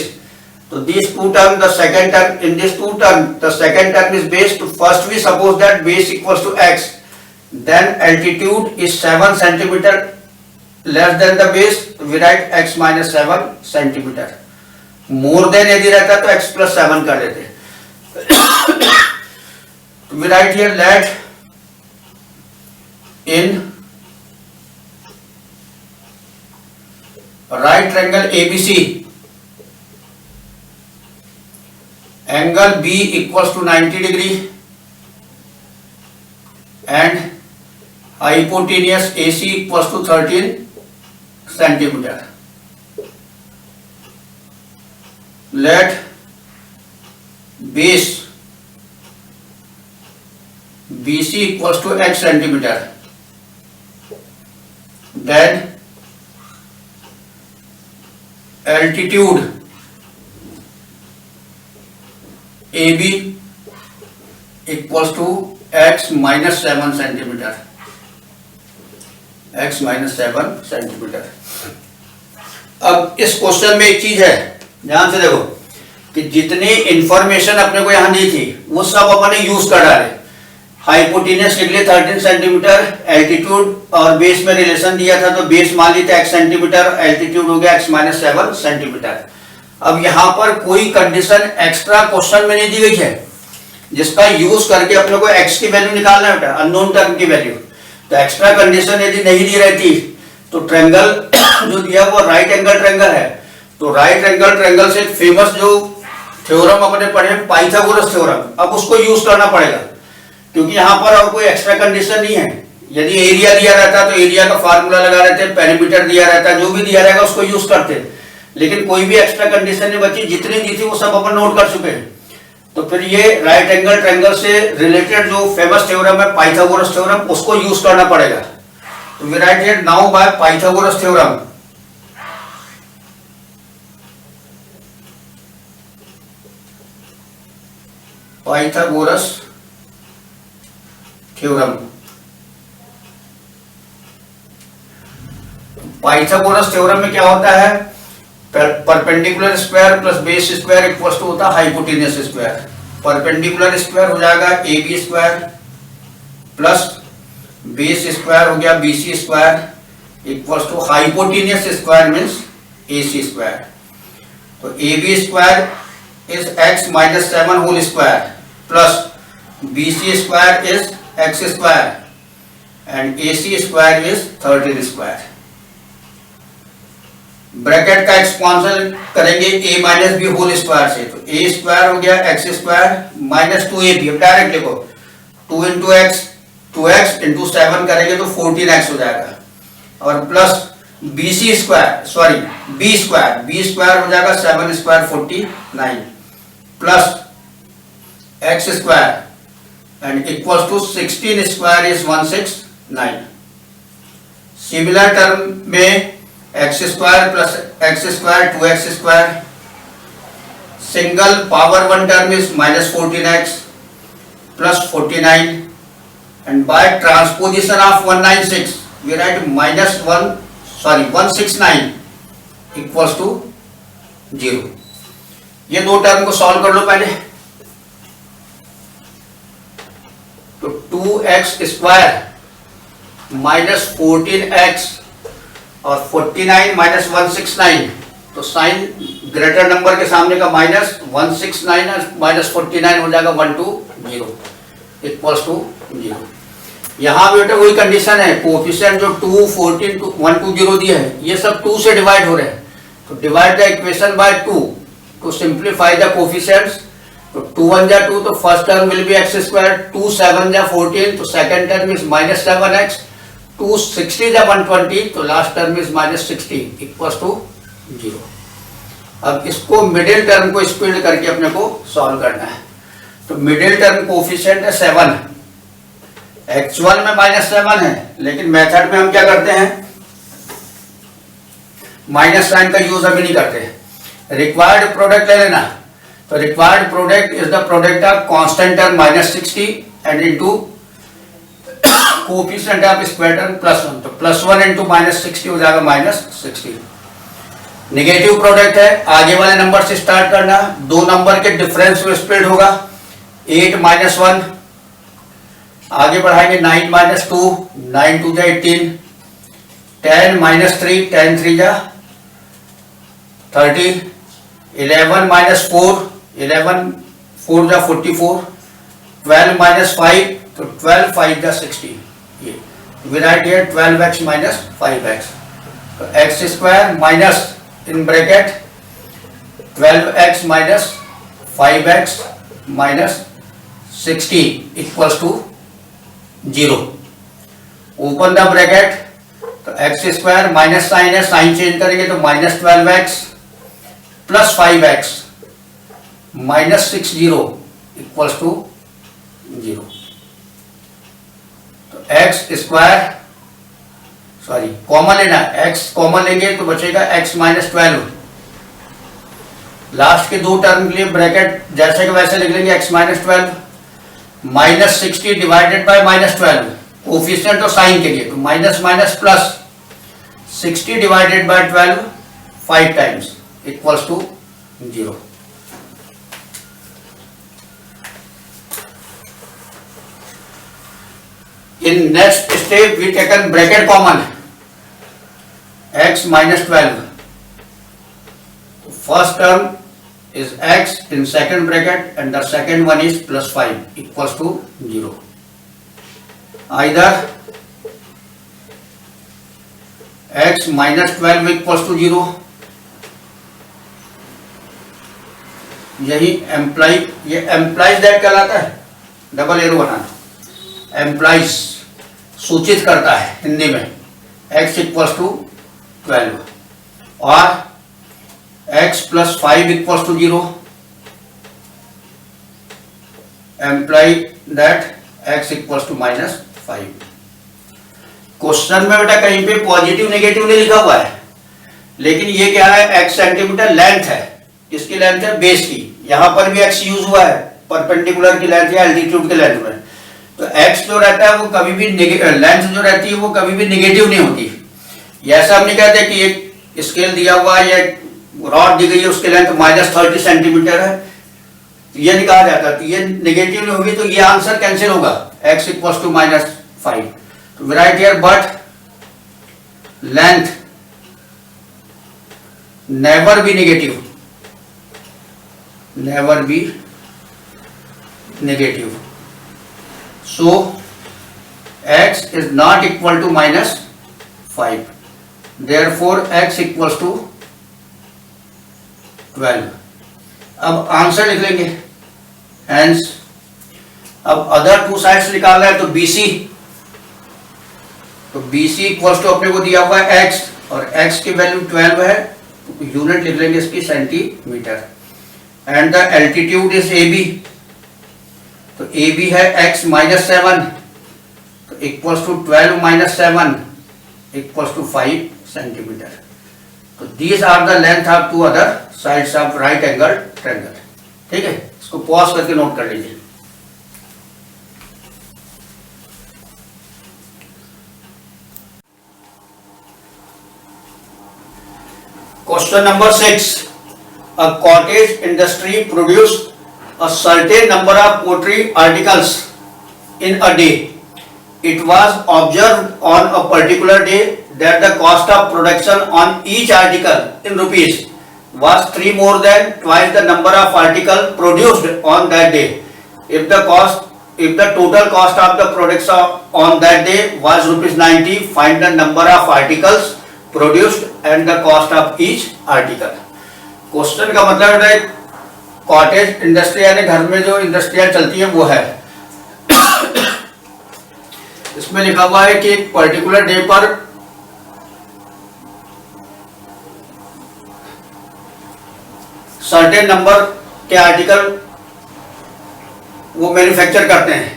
So these two terms, the second term, in these two terms, the second term is base. So first we suppose that base equals to x. Then altitude is 7 centimeter less than the base. We write x minus 7 centimeter. More than यदि रहता तो x plus 7 कर देते. We write here let in right triangle ABC angle B equals to 90 degree and hypotenuse AC equals to 13 centimeter. Let base BC equals to x centimeter. Then altitude AB equals to x minus 7 centimeter. x minus 7 centimeter. अब इस question में एक चीज है, ध्यान से देखो कि जितनी इंफॉर्मेशन अपने को यहां दी थी वो सब अपने यूज कर डाले. हाइपोटेन्यूस के लिए 13 सेंटीमीटर, एल्टीट्यूड और बेस में रिलेशन दिया था तो बेस मान ली था x सेंटीमीटर, एल्टीट्यूड हो गया x माइनस 7 सेंटीमीटर. अब यहां पर कोई कंडीशन एक्स्ट्रा क्वेश्चन में नहीं दी गई है. जिसका यूज करके अपने को x की वैल्यू निकालना है बेटा, अननोन टर्म की वैल्यू। तो एक्स्ट्रा कंडीशन यदि नहीं दी रहती तो ट्रायंगल जो दिया वो राइट एंगल ट्रायंगल है, तो राइट एंगल ट्रायंगल से फेमस जो थ्योरम अपने पढ़े पाइथागोरस थ्योरम, अब उसको यूज करना पड़ेगा क्योंकि यहाँ पर और कोई एक्स्ट्रा कंडीशन नहीं है। यदि एरिया दिया रहता तो एरिया का फार्मूला लगा रहते, पेरीमीटर दिया रहता, जो भी दिया रहेगा उसको यूज करते, लेकिन कोई भी एक्स्ट्रा कंडीशन नहीं बची, जितनी दी थी वो सब अपन नोट कर चुके हैं। तो फिर ये राइट एंगल ट्रायंगल से रिलेटेड जो फेमस थ्योरम है पाइथागोरस थ्योरम, उसको यूज करना पड़ेगा। तो we write here now by Pythagoras theorem. Pythagoras theorem. Pythagoras theorem में क्या होता है, perpendicular square plus base square equal to होता है हाइपोटेन्यूस स्क्वायर। परपेंडिकुलर स्क्वायर हो जाएगा A B square plus base square हो गया B C square equal to hypotenuse square means A C square. तो ए B square is x minus 7 whole square plus B C square is x square and A C square is 13 square. Bracket का expansion करेंगे a minus b whole square से, तो a square हो गया x square minus 2ab। अब direct लिखो 2 into x, 2x into 7 करेंगे तो 14x हो जाएगा, और plus B C square sorry B square हो जाएगा 7 square 49 plus x square and equal to 16 square is 169। Similar term में x square plus x square 2x square, single power one term is minus 14x plus 49 and by transposition of 196 we write minus 169 equals to 0। ये दो term को solve कर लो पहले। तो 2x square minus 14x और 49 minus 169, तो sign greater number के सामने का माइनस 169 और माइनस 49 हो जाएगा 120 इक्वल्स टू 0। यहाँ बेटा वही कंडीशन है, कोफिशिएंट जो 2, 14, 120 दिए हैं ये सब 2 से डिवाइड हो रहे हैं, तो divide the equation by 2 to simplify the coefficients. तो 2 1 जा 2, तो first term will be x square, 2 7 जा 14, तो second term is minus 7x, 2 60 जा 120, तो last term is minus 60 equals to 0। अब इसको मिडिल टर्म को स्प्लिट करके अपने को सॉल्व करना है। तो मिडिल टर्म कोफिशिएंट है 7, एक्चुअल में माइनस 7 है, लेकिन मेथड में हम क्या करते हैं माइनस साइन का यूज अभी नहीं करते। रिक्वायर्ड प्रोडक्ट ले लेना, तो required product is the product of constant term minus 60 and into coefficient of square term +1, तो +1 इंटू माइनस 60 हो जाएगा माइनस 60। नेगेटिव प्रोडक्ट है, आगे वाले नंबर से स्टार्ट करना, दो नंबर के डिफरेंस में स्प्लिट होगा, 8 माइनस 1, आगे बढ़ाएंगे 9 माइनस 2, 9 2 जा 18, 10 माइनस 3, 10 3 जा 30, 11 माइनस 4, 11 4 जा 44, 12 माइनस 5, तो 12 5 जा 60। ये we write here 12x minus 5x, तो x square minus in bracket 12x minus 5x minus 60 equals to 0। Open the bracket, तो एक्स स्क्वायर माइनस साइन है, साइन चेंज करेंगे तो minus 12x plus 5x minus 60 equals to 0। तो x square sorry common लेना, x common लेंगे तो बचेगा x minus 12। Last के दो टर्म के लिए ब्रैकेट जैसे कि वैसे लिख लेंगे x minus 12 minus 60 divided by minus 12 coefficient और साइन के लिए, तो minus minus plus 60 divided by 12 5 times equals to 0। In next step we taken bracket common, x minus 12, first term is x in second bracket and the second one is plus 5 equals to 0. Either x minus 12 equals to 0, यही employee, ये employees that कहलाता है, double arrow बनाना, employees सूचित करता है हिंदी में, x equals to 12 और x plus 5 equals to 0, imply that x equals to minus 5. Question में बेटा कहीं पे पॉजिटिव नेगेटिव नहीं लिखा हुआ है, लेकिन ये क्या है, x सेंटीमीटर लेंथ है, इसकी लेंथ है बेस की, यहां पर भी x यूज हुआ है परपेंडिकुलर की लेंथ या एल्टीट्यूड के लेंथ में. तो x जो रहता है वो कभी भी लेंथ जो रहती है वो कभी भी नेगेटिव नहीं होती. ऐसा हम नहीं कहते कि एक स्केल दिया हुआ है या रॉड दी गई है उसकी लेंथ -30 सेंटीमीटर है, ये नहीं कहा जाता. तो ये नेगेटिव नहीं होगी तो ये आंसर कैंसिल होगा, x इक्वल्स टू -5. तो we write here but length never be negative, never be negative. So x is not equal to -5. Therefore x equals to 12. अब आंसर लिख लेंगे. Hence अब अदर टू साइड्स निकालना है तो BC, तो BC इक्वल्स टू अपने को दिया हुआ है x और x की वैल्यू 12 है, तो यूनिट लिख लेंगे इसकी centimetre. And the altitude is AB, तो AB है x माइनस 7, तो equals to 12 minus 7 equals to 5 centimetre. तो these are the length of two other sides of right angle triangle. ठीक है, इसको पॉज करके नोट कर लीजिए. Question number 6. A cottage industry produced a certain number of pottery articles in a day. It was observed on a particular day that the cost of production on each article in rupees was 3 more than twice the number of articles produced on that day. If the total cost of the production on that day was rupees 90, find the number of articles produced and the cost of each article. Question का मतलब है cottage industry यानी घर में जो इंडस्ट्रियां चलती है वो है. इसमें लिखा हुआ है कि एक पर्टिकुलर डे पर सर्टेन नंबर के आर्टिकल वो मैन्युफैक्चर करते हैं,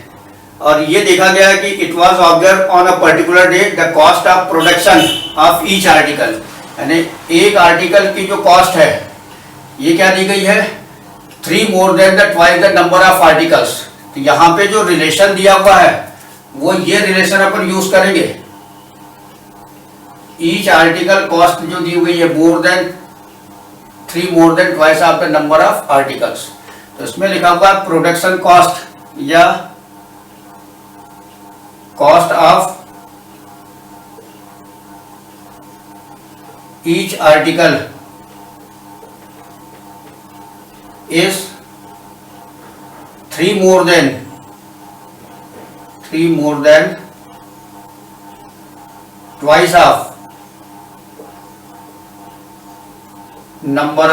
और ये देखा गया है कि it was observe on a particular day the cost of production of each article, यानी एक आर्टिकल की जो कॉस्ट है ये क्या दी गई है, 3 more than the twice the number of articles. तो यहाँ पे जो रिलेशन दिया हुआ है वो ये रिलेशन अपन यूज करेंगे. ईच आर्टिकल कॉस्ट जो दी हुई है three more than twice of the number of articles. तो इसमें लिखा हुआ है प्रोडक्शन कॉस्ट या cost of each article is 3 more than twice of number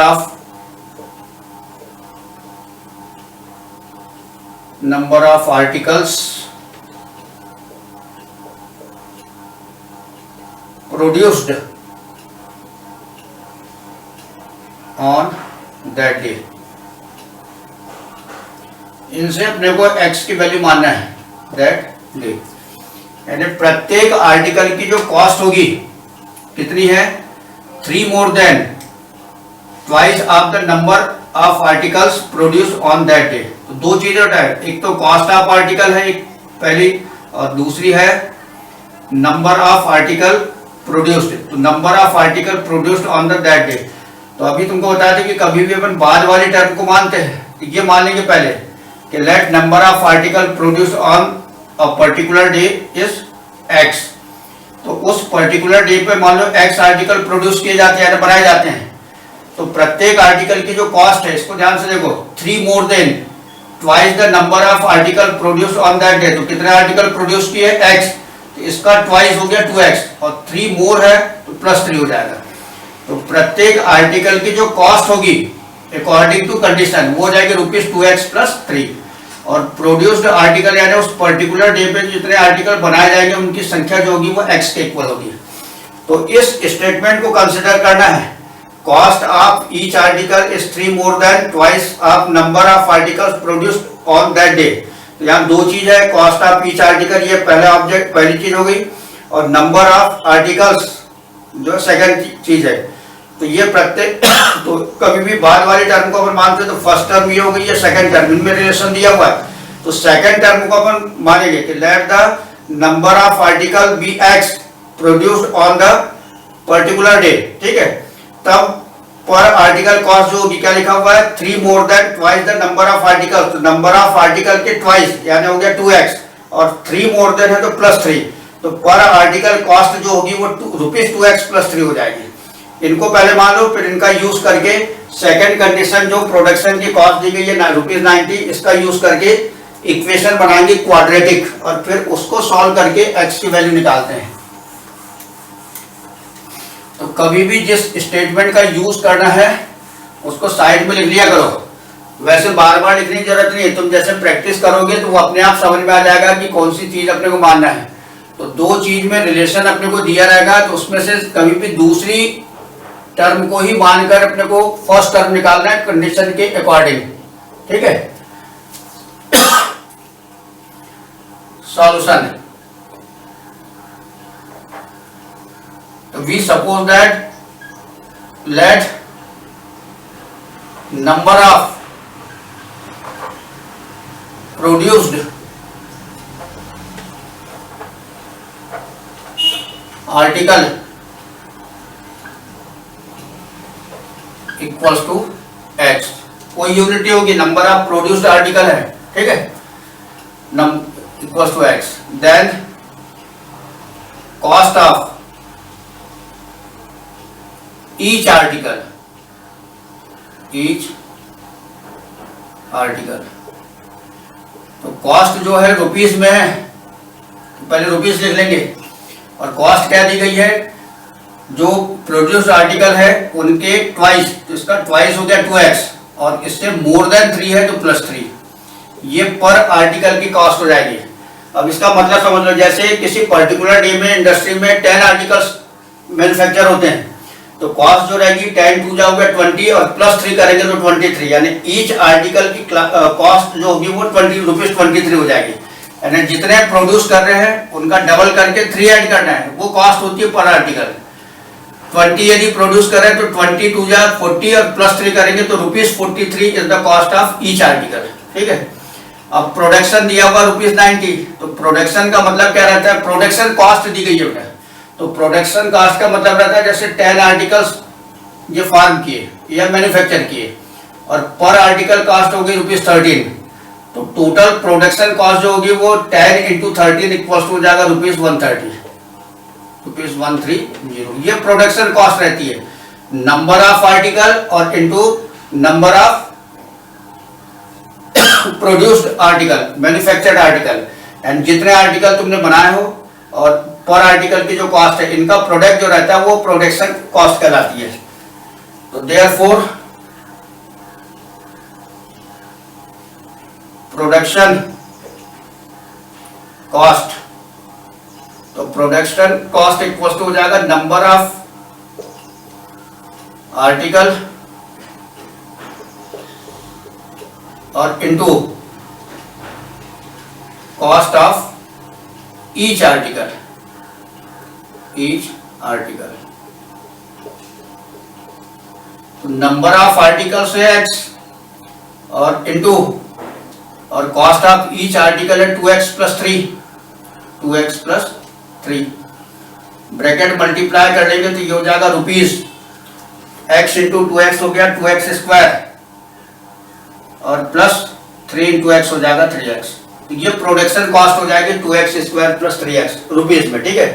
of articles produced on that day. इनसे अपने को x की वैल्यू मानना है दैट डे, यानी प्रत्येक आर्टिकल की जो कॉस्ट होगी कितनी है, 3 मोर than twice of the number of articles produced on that day. तो दो चीजें होता है, एक तो कॉस्ट ऑफ आर्टिकल है एक पहली, और दूसरी है नंबर ऑफ आर्टिकल प्रोड्यूस्ड. तो number of article produced on the that day. तो अभी तुमको बता दें कि कभी भी अपन बाद वाली टर्म को मानते हैं, तो ये मान लेंगे पहले कि late number of article produce on a particular day is x. तो उस पर्टिकुलर डे पे मान लो x आर्टिकल प्रोड्यूस किए जाते हैं, बनाए जाते हैं, तो प्रत्येक आर्टिकल की जो कॉस्ट है, इसको ध्यान से देखो, 3 मोर than twice the number of article produce on that day. तो कितने आर्टिकल प्रोड्यूस किए? x, तो इसका ट्वाइस हो गया 2x, और 3 मोर है तो +3 हो जाएगा। तो प्रत्येक आर्टिकल की जो कॉस्ट होगी अकॉर्डिंग टू कंडीशन वो हो जाएगी ₹2x + 3, और प्रोड्यूस्ड आर्टिकल यानी उस पर्टिकुलर डे पे जितने आर्टिकल बनाए जाएंगे उनकी संख्या जो होगी वो x के इक्वल होगी। तो इस स्टेटमेंट को कंसिडर करना है, cost of each article is 3 more than twice of number of articles produced on that day. तो यहाँ दो चीज है, कॉस्ट ऑफ ईच आर्टिकल ये पहला ऑब्जेक्ट, पहली चीज हो गई, और नंबर ऑफ आर्टिकल्स जो सेकंड चीज है। तो ये प्रत्येक तो कभी भी बाद वाली टर्म को अपन मानते हैं तो फर्स्ट टर्म ये हो गई, ये सेकंड टर्म, इनमें रिलेशन दिया हुआ है। तो सेकंड टर्म को अपन मानेंगे कि let the number of article be x produced on the particular day, ठीक है। तब पर आर्टिकल कॉस्ट जो होगी क्या लिखा हुआ है, 3 मोर than twice the number of article. तो नंबर ऑफ आर्टिकल के ट्वाइस यानी हो गया 2x, और 3 मोर देन है तो +3, तो पर आर्टिकल कॉस्ट जो होगी वो ₹2x + 3 हो जाएगी। इनको पहले मान लो, फिर इनका यूज करके सेकंड कंडीशन जो प्रोडक्शन की कॉस्ट दी गई है ₹90, इसका यूज करके इक्वेशन बनाएंगे क्वाड्रेटिक, और फिर उसको सॉल्व करके x की वैल्यू निकालते हैं। तो कभी भी जिस स्टेटमेंट का यूज करना है उसको साइड में लिख लिया करो, वैसे बार बार लिखने की जरूरत नहीं है। तुम जैसे प्रैक्टिस करोगे तो वो अपने आप समझ में आ जाएगा कि कौन सी चीज अपने को मानना है। तो दो चीज में रिलेशन अपने को दिया रहेगा, तो उसमें से कभी भी दूसरी टर्म को ही मानकर अपने को फर्स्ट टर्म निकालना है कंडीशन के अकॉर्डिंग, ठीक है। सॉल्यूशन, तो we suppose that let number of produced article equals to x। कोई यूनिटी होगी, नंबर ऑफ प्रोड्यूस्ड आर्टिकल है, ठीक है, equals to x, then cost of each article, तो कॉस्ट जो है रुपीस में है, तो पहले रुपीस लिख लेंगे, और कॉस्ट क्या दी गई है, जो प्रोड्यूस्ड आर्टिकल है उनके ट्वाइस, तो इसका ट्वाइस हो गया 2x, और इससे मोर देन 3 है तो +3, ये पर आर्टिकल की कॉस्ट हो जाएगी। अब इसका मतलब समझ लो, जैसे किसी पर्टिकुलर डे में इंडस्ट्री में 10 आर्टिकल्स मैन्युफैक्चर होते हैं, तो कॉस्ट जो रहेगी 10 2 हो गया 20, और +3 करेंगे तो 23, यानी ईच आर्टिकल की कॉस्ट जो होगी वो ₹23 हो जाएगी। यानी जितने प्रोड्यूस कर रहे हैं उनका डबल करके 3 ऐड करना है, वो कॉस्ट होती है पर आर्टिकल। 20 यदि प्रोड्यूस करें तो 20 2 40, और +3 करेंगे तो ₹43 is the cost of each article, ठीक है। अब प्रोडक्शन दिया हुआ ₹90, तो प्रोडक्शन का मतलब क्या रहता है, प्रोडक्शन कॉस्ट दी गई है, तो प्रोडक्शन कॉस्ट का मतलब रहता है जैसे 10 आर्टिकल्स ये फार्म किए या मैन्युफैक्चर किए, और पर आर्टिकल कॉस्ट होगी ₹13, तो टोटल प्रोडक्शन कॉस्ट जो होगी वो 10 × 13 इक्वल्स हो जाएगा ₹130, ₹130। ये प्रोडक्शन कॉस्ट रहती है, नंबर ऑफ आर्टिकल और into number of produced article, manufactured article, and जितने आर्टिकल तुमने बनाए हो और पर आर्टिकल की जो कॉस्ट है, इनका प्रोडक्ट जो रहता है वो प्रोडक्शन कॉस्ट कहलाती है। तो देयरफॉर प्रोडक्शन कॉस्ट, तो प्रोडक्शन कॉस्ट इक्वल टू हो जाएगा नंबर ऑफ आर्टिकल और into cost of each article, तो नंबर ऑफ आर्टिकल्स है x और इनटू और कॉस्ट ऑफ ईच आर्टिकल है 2x + 3, ब्रैकेट मल्टीप्लाई कर लेंगे तो ये हो जाएगा रुपीस, x × 2x हो गया 2x² और +3 × x हो जाएगा 3x। तो ये प्रोडक्शन कॉस्ट हो जाएगी 2x² + 3x रुपीस में, ठीक है।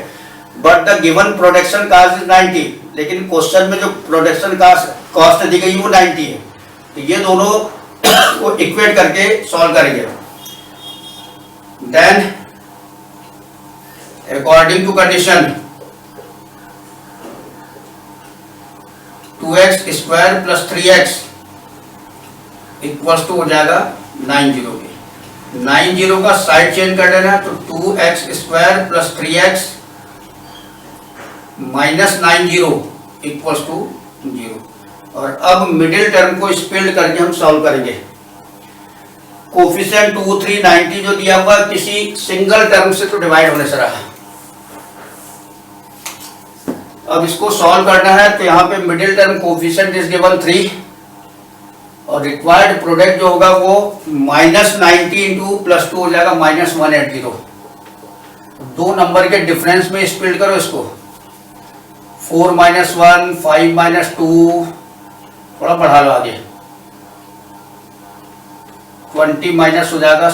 But the given production cost is 90, लेकिन क्वेश्चन में जो प्रोडक्शन कॉस्ट दी गई वो 90 है। तो ये दोनों को इक्वेट करके सॉल्व करेंगे। Then according to condition 2x square plus 3x equals to हो जाएगा 90 के। 90 का साइड चेंज कर देना, तो 2x square plus 3x minus 90 equals to 0। और अब मिडिल टर्म को स्प्लिट करके हम सॉल्व करेंगे। कोफिशिएंट 2, 3, 90 जो दिया हुआ किसी सिंगल टर्म से तो डिवाइड होने से रहा। अब इसको सॉल्व करना है, तो यहाँ पे middle term coefficient is given 3 और रिक्वायर्ड प्रोडक्ट जो होगा वो माइनस 90 इंटू प्लस 2 हो जाएगा माइनस 180। दो नंबर के डिफरेंस में स्प्लिट करो इसको। 4 माइनस 1, 5 माइनस 2, थोड़ा बढ़ा लो आगे, 20 माइनस हो जाएगा,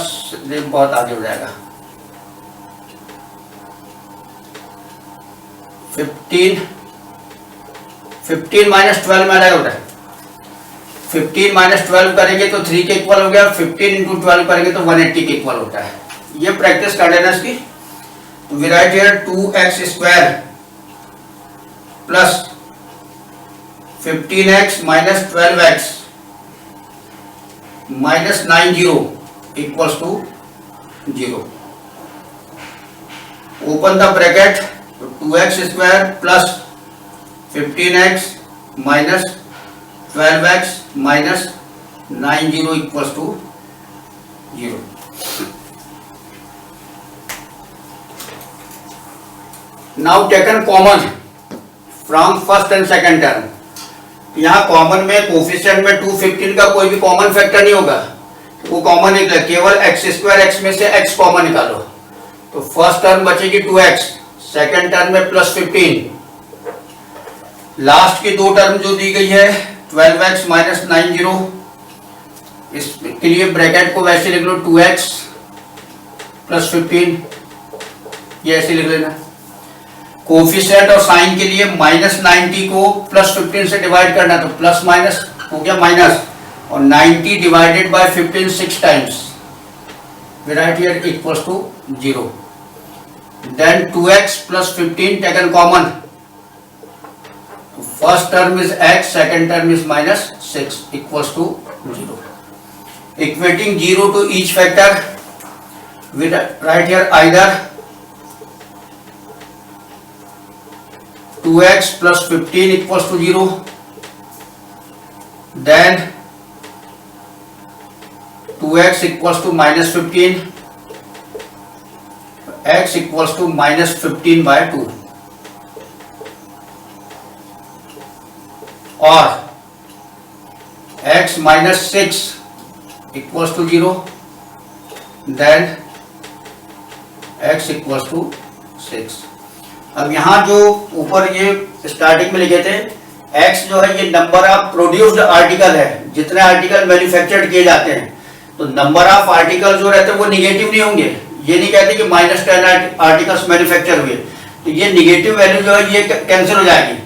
बहुत आगे हो जाएगा। 15 माइनस 12 में आ जाएगा बेटा। 15 माइनस 12 करेंगे तो 3 के इक्वल हो गया, 15 इंटू 12 करेंगे तो 180 के इक्वल होता है। ये प्रैक्टिस कर लेना इसकी। We write here 2x square plus 15x minus 12x minus 90 equals to 0। Open the bracket, 2x square plus 15x minus 12x minus 90 equals to 0। Now taken common from first and second term. यहाँ common में coefficient में 215 का कोई भी common factor नहीं होगा, वो common निकला, केवल x स्क्वायर x में से x कॉमन निकालो। तो फर्स्ट टर्म बचेगी 2x, सेकेंड टर्म में प्लस 15, लास्ट की दो टर्म जो दी गई है 12x माइनस 90, इसके लिए ब्रैकेट को वैसे लिख लो 2x प्लस 15, ये ऐसे लिख लेना। कोफिशिएंट और साइन के लिए माइनस 90 को प्लस 15 से डिवाइड करना, तो प्लस माइनस हो गया माइनस, और 90 divided by 15 6 times, we write here equals to 0। Then 2x plus 15 taken common, first term is x, second term is minus 6 equals to 0। Equating 0 to each factor, we write here either 2x plus 15 equals to 0, then 2x equals to minus 15, x equals to minus 15 by 2, or x minus 6 equals to 0, then x equals to 6। अब यहाँ जो ऊपर ये starting में लिखे थे x जो है ये नंबर ऑफ प्रोड्यूस्ड आर्टिकल है, जितने आर्टिकल मैन्युफैक्चर्ड किए जाते हैं, तो नंबर ऑफ आर्टिकल जो रहते हैं वो निगेटिव नहीं होंगे। ये नहीं कहते कि माइनस 10 आर्टिकल्स मैन्युफैक्चर हुए, तो ये निगेटिव वैल्यू जो है ये कैंसिल हो जाएगी,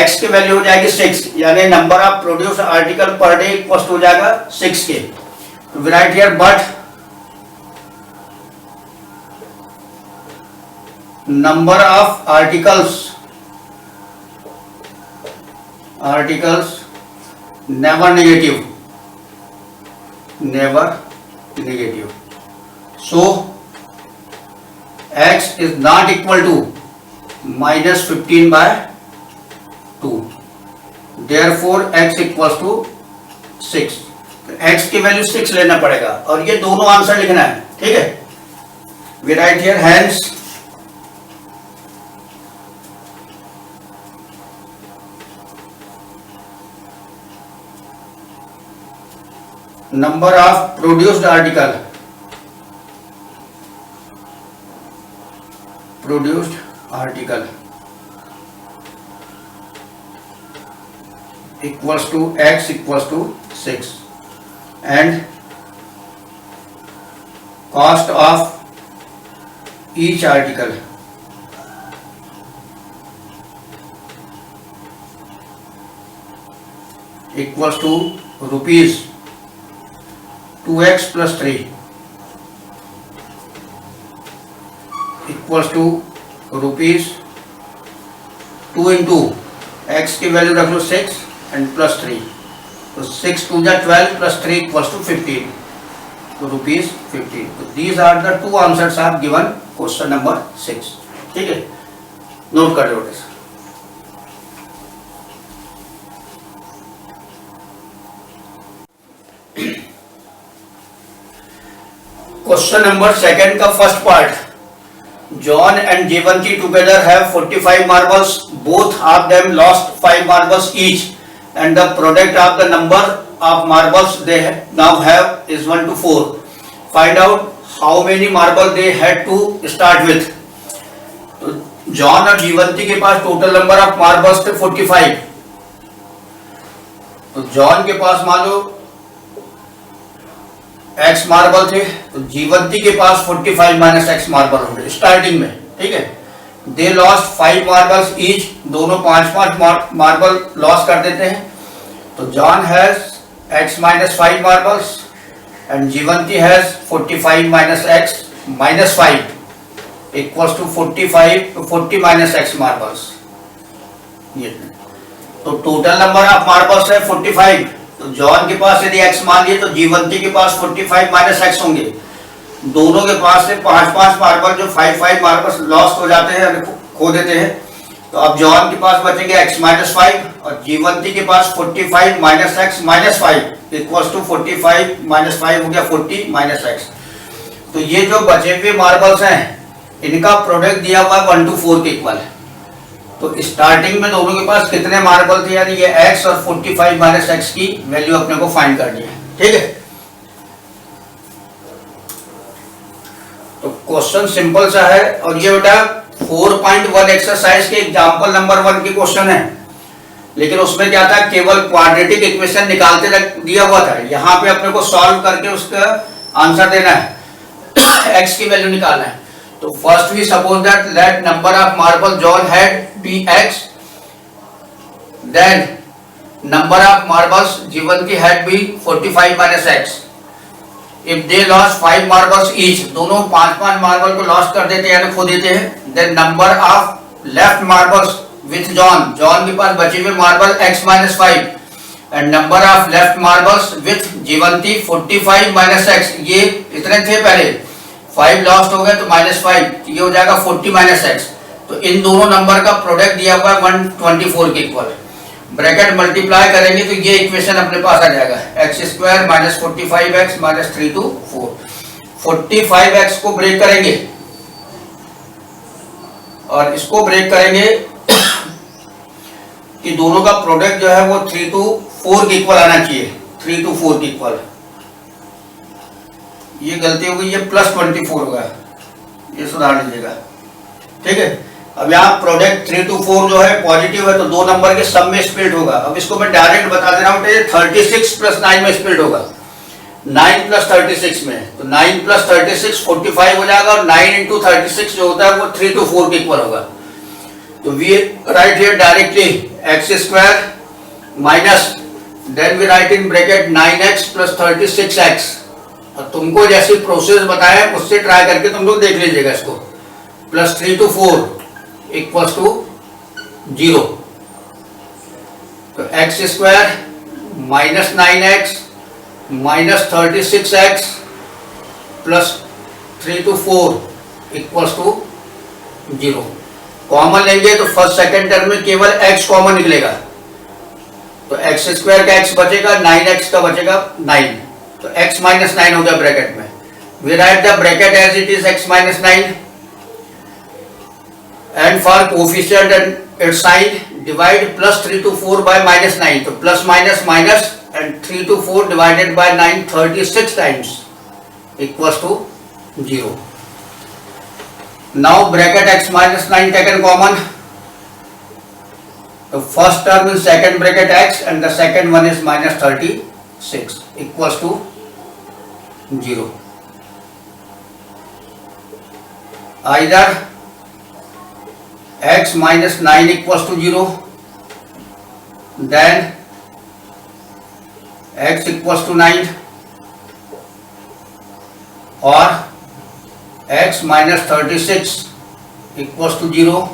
x की वैल्यू हो जाएगी 6, यानी number of produced article per day equals हो जाएगा 6 के। तो we write here but number of articles never negative, so x is not equal to minus 15 by 2, therefore x equals to 6। x की value 6 लेना पड़ेगा और ये दोनों आंसर लिखना है, ठीक है। We write here hence number of produced article equals to x equals to 6 and cost of each article equals to rupees 2x plus 3 equals to rupees 2 into x की वैल्यू रख लो 6 and plus 3, तो 6 2 जा 12 plus 3 equals to 15, तो rupees 15. तो these are the two answers are given question number 6. ठीक है, note कर लो. क्वेश्चन नंबर सेकंड का first part. John and Jivanti together have 45 marbles. Both of them lost 5 marbles each and the product of the number of marbles they now have is 1 to 4. Find out how many marble they had to start with. तो John और जीवंती के पास total number of marbles थे 45. तो John के पास मान लो x marble थे, तो जीवंती के पास 45 माइनस x मार्बल होंगे स्टार्टिंग में. ठीक है, दे लॉस्ट 5 मार्बल्स ईच. दोनों 5-5 मार्बल लॉस कर देते हैं. तो John has x minus 5 marbles and Jivanti has 45 minus x minus 5 equals to 45 to 40 minus x marbles. ये तो टोटल नंबर ऑफ मार्बल्स है 45. तो जॉन के पास यदि x मान लिए तो जीवंती के पास 45 माइनस x होंगे. दोनों के पास से 5-5 मार्बल जो 5-5 मार्बल लॉस्ट हो जाते हैं, खो देते हैं. तो अब जॉन के पास बचेंगे x माइनस 5 और जीवंती के पास 45 minus x minus 5 equals to 45 minus 5 हो गया 40 माइनस x. तो ये जो बचे हुए मार्बल्स हैं इनका प्रोडक्ट दिया हुआ है 1 to 4 के इक्वल है. तो स्टार्टिंग में दोनों के पास कितने मार्बल थे, यानी ये x और 45 माइनस x की वैल्यू अपने को फाइंड करनी है. ठीक है, तो क्वेश्चन सिंपल सा है और ये बेटा 4.1 एक्सरसाइज के एग्जांपल नंबर 1 की क्वेश्चन है. लेकिन उसमें क्या था, केवल क्वाड्रेटिक इक्वेशन निकालते दिया हुआ था. यहाँ पे अपने को सॉल्व करके उसका आंसर देना है, x की वैल्यू निकालना है. तो first we suppose that let number of marble John had be x, then number of marbles Jivanti had be 45 minus x. If they lost 5 marbles each, दोनों 5-5 मार्बल को लॉस कर देते हैं यानी खो देते हैं. then number of left marbles with John, John के पास बचे हुए marble x minus 5 and number of left marbles with जीवंती 45 minus x. ये इतने थे पहले, 5 लॉस्ट हो गए तो -5, ये हो जाएगा 40 minus x. तो इन दोनों नंबर का प्रोडक्ट दिया हुआ है 124 के इक्वल. ब्रैकेट मल्टीप्लाई करेंगे तो ये इक्वेशन अपने पास आ जाएगा x² minus 45x minus 3 to 4. 45x को ब्रेक करेंगे और इसको ब्रेक करेंगे कि दोनों का प्रोडक्ट जो है वो 3 to 4 के इक्वल आना चाहिए. 3 to 4 के इक्वल. ये गलती हो गई, ये +24 होगा, ये सुधार लीजिएगा. ठीक है, अब यहाँ प्रोडक्ट 3 to 4 जो है पॉजिटिव है तो दो नंबर के सब में स्प्लिट होगा. अब इसको मैं डायरेक्ट बता दे रहा हूँ, 36 + 9 में स्प्लिट होगा. 9 + 36 में, तो 9 + 36 45 हो जाएगा और 9 × 36 जो होता है वो 3 to 4 के इक्वल होगा. तो we write here directly x² minus then we write in bracket 9x + 36x. और तुमको जैसी प्रोसेस बताया उससे ट्राई करके तुम लोग देख लीजिएगा इसको. +3 to 4 इक्वल्स टू 0. तो x² minus 9x minus 36x plus 3 to 4 equals to 0. Common लेंगे तो फर्स्ट सेकंड टर्म में केवल x कॉमन निकलेगा. तो x² का x बचेगा, 9x का बचेगा 9. तो x माइनस 9 हो गया ब्रैकेट में. We write the bracket as it is x minus 9 and for coefficient and its sign divide +3 to 4 by -9. तो plus minus minus and 3 to 4 divided by 9 36 times equals to 0. Now bracket x minus 9 taken common. The first term in second bracket x and the second one is -36 equals to 0. Either x minus 9 equals to 0, then x equals to 9 और x minus 36 equals to 0,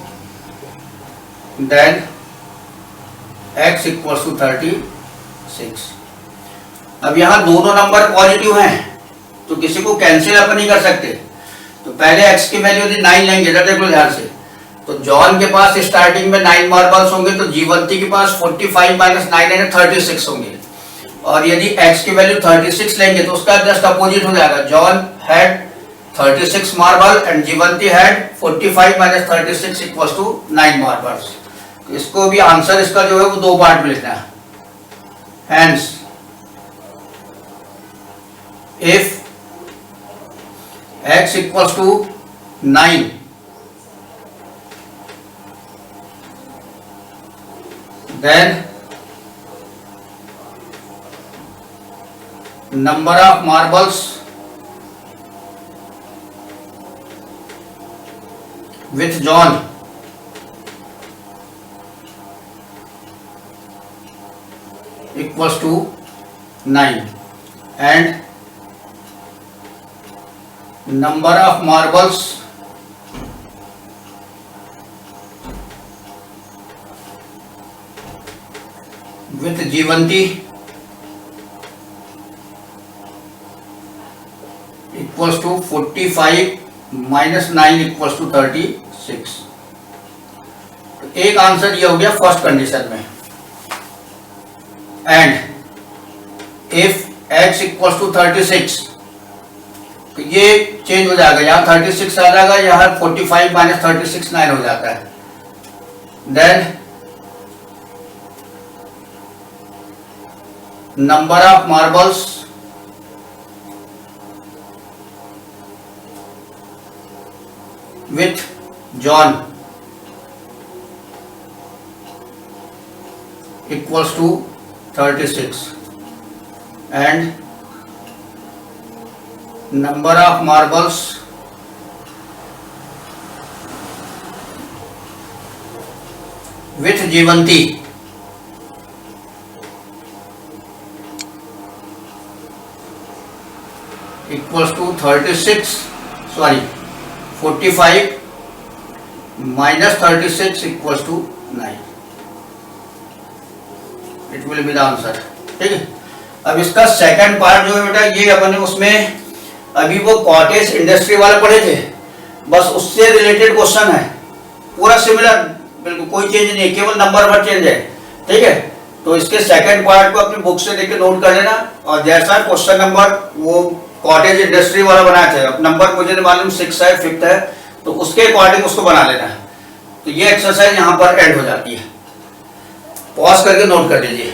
then x equals to 36। अब यहाँ दोनों number positive हैं तो किसी को cancel अपन नहीं कर सकते, तो पहले x की वैल्यू यदि 9 लेंगे, इधर देख लो ध्यान से, तो जॉन के पास स्टार्टिंग में 9 मार्बल्स होंगे, तो जीवंती के पास 45 माइनस 9 यानी 36 होंगे। और यदि x की वैल्यू 36 लेंगे तो उसका जस्ट अपोजिट हो जाएगा, John had 36 marble and Jivanti had 45 minus 36 equals to 9 marbles. तो इसको भी आंसर इसका जो है वो दो पार्ट में लिखना है। Hence if x equals to 9, then number of marbles with John equals to 9 and number of marbles with Jivanti equals to 45 minus 9 equals to 36। तो एक आंसर ये हो गया फर्स्ट कंडीशन में। And if x equals to 36, तो ये change हो जाएगा, यहाँ 36 आ जाएगा, यहाँ 45 माइनस 36 9 हो जाता है। Then number of marbles with John equals to 36 and number of marbles with जीवंती equals to 45 minus 36 equals to 9. It will be the answer. ठीक है। अब इसका सेकंड पार्ट जो है बेटा, ये अपन ने उसमें अभी वो कॉटेज इंडस्ट्री वाले पढ़े थे, बस उससे रिलेटेड क्वेश्चन है, पूरा सिमिलर, बिल्कुल कोई चेंज नहीं है, केवल नंबर पर चेंज है। ठीक है, तो इसके सेकंड पार्ट को अपनी बुक से लेके नोट कर लेना, और जैसा क्वेश्चन नंबर वो कॉटेज इंडस्ट्री वाला बनाया थे, अब नंबर मुझे नहीं मालूम 6 है 5th है, तो उसके अकॉर्डिंग उसको बना लेना है। तो ये एक्सरसाइज यहाँ पर एंड हो जाती है। पॉज करके नोट कर लीजिए।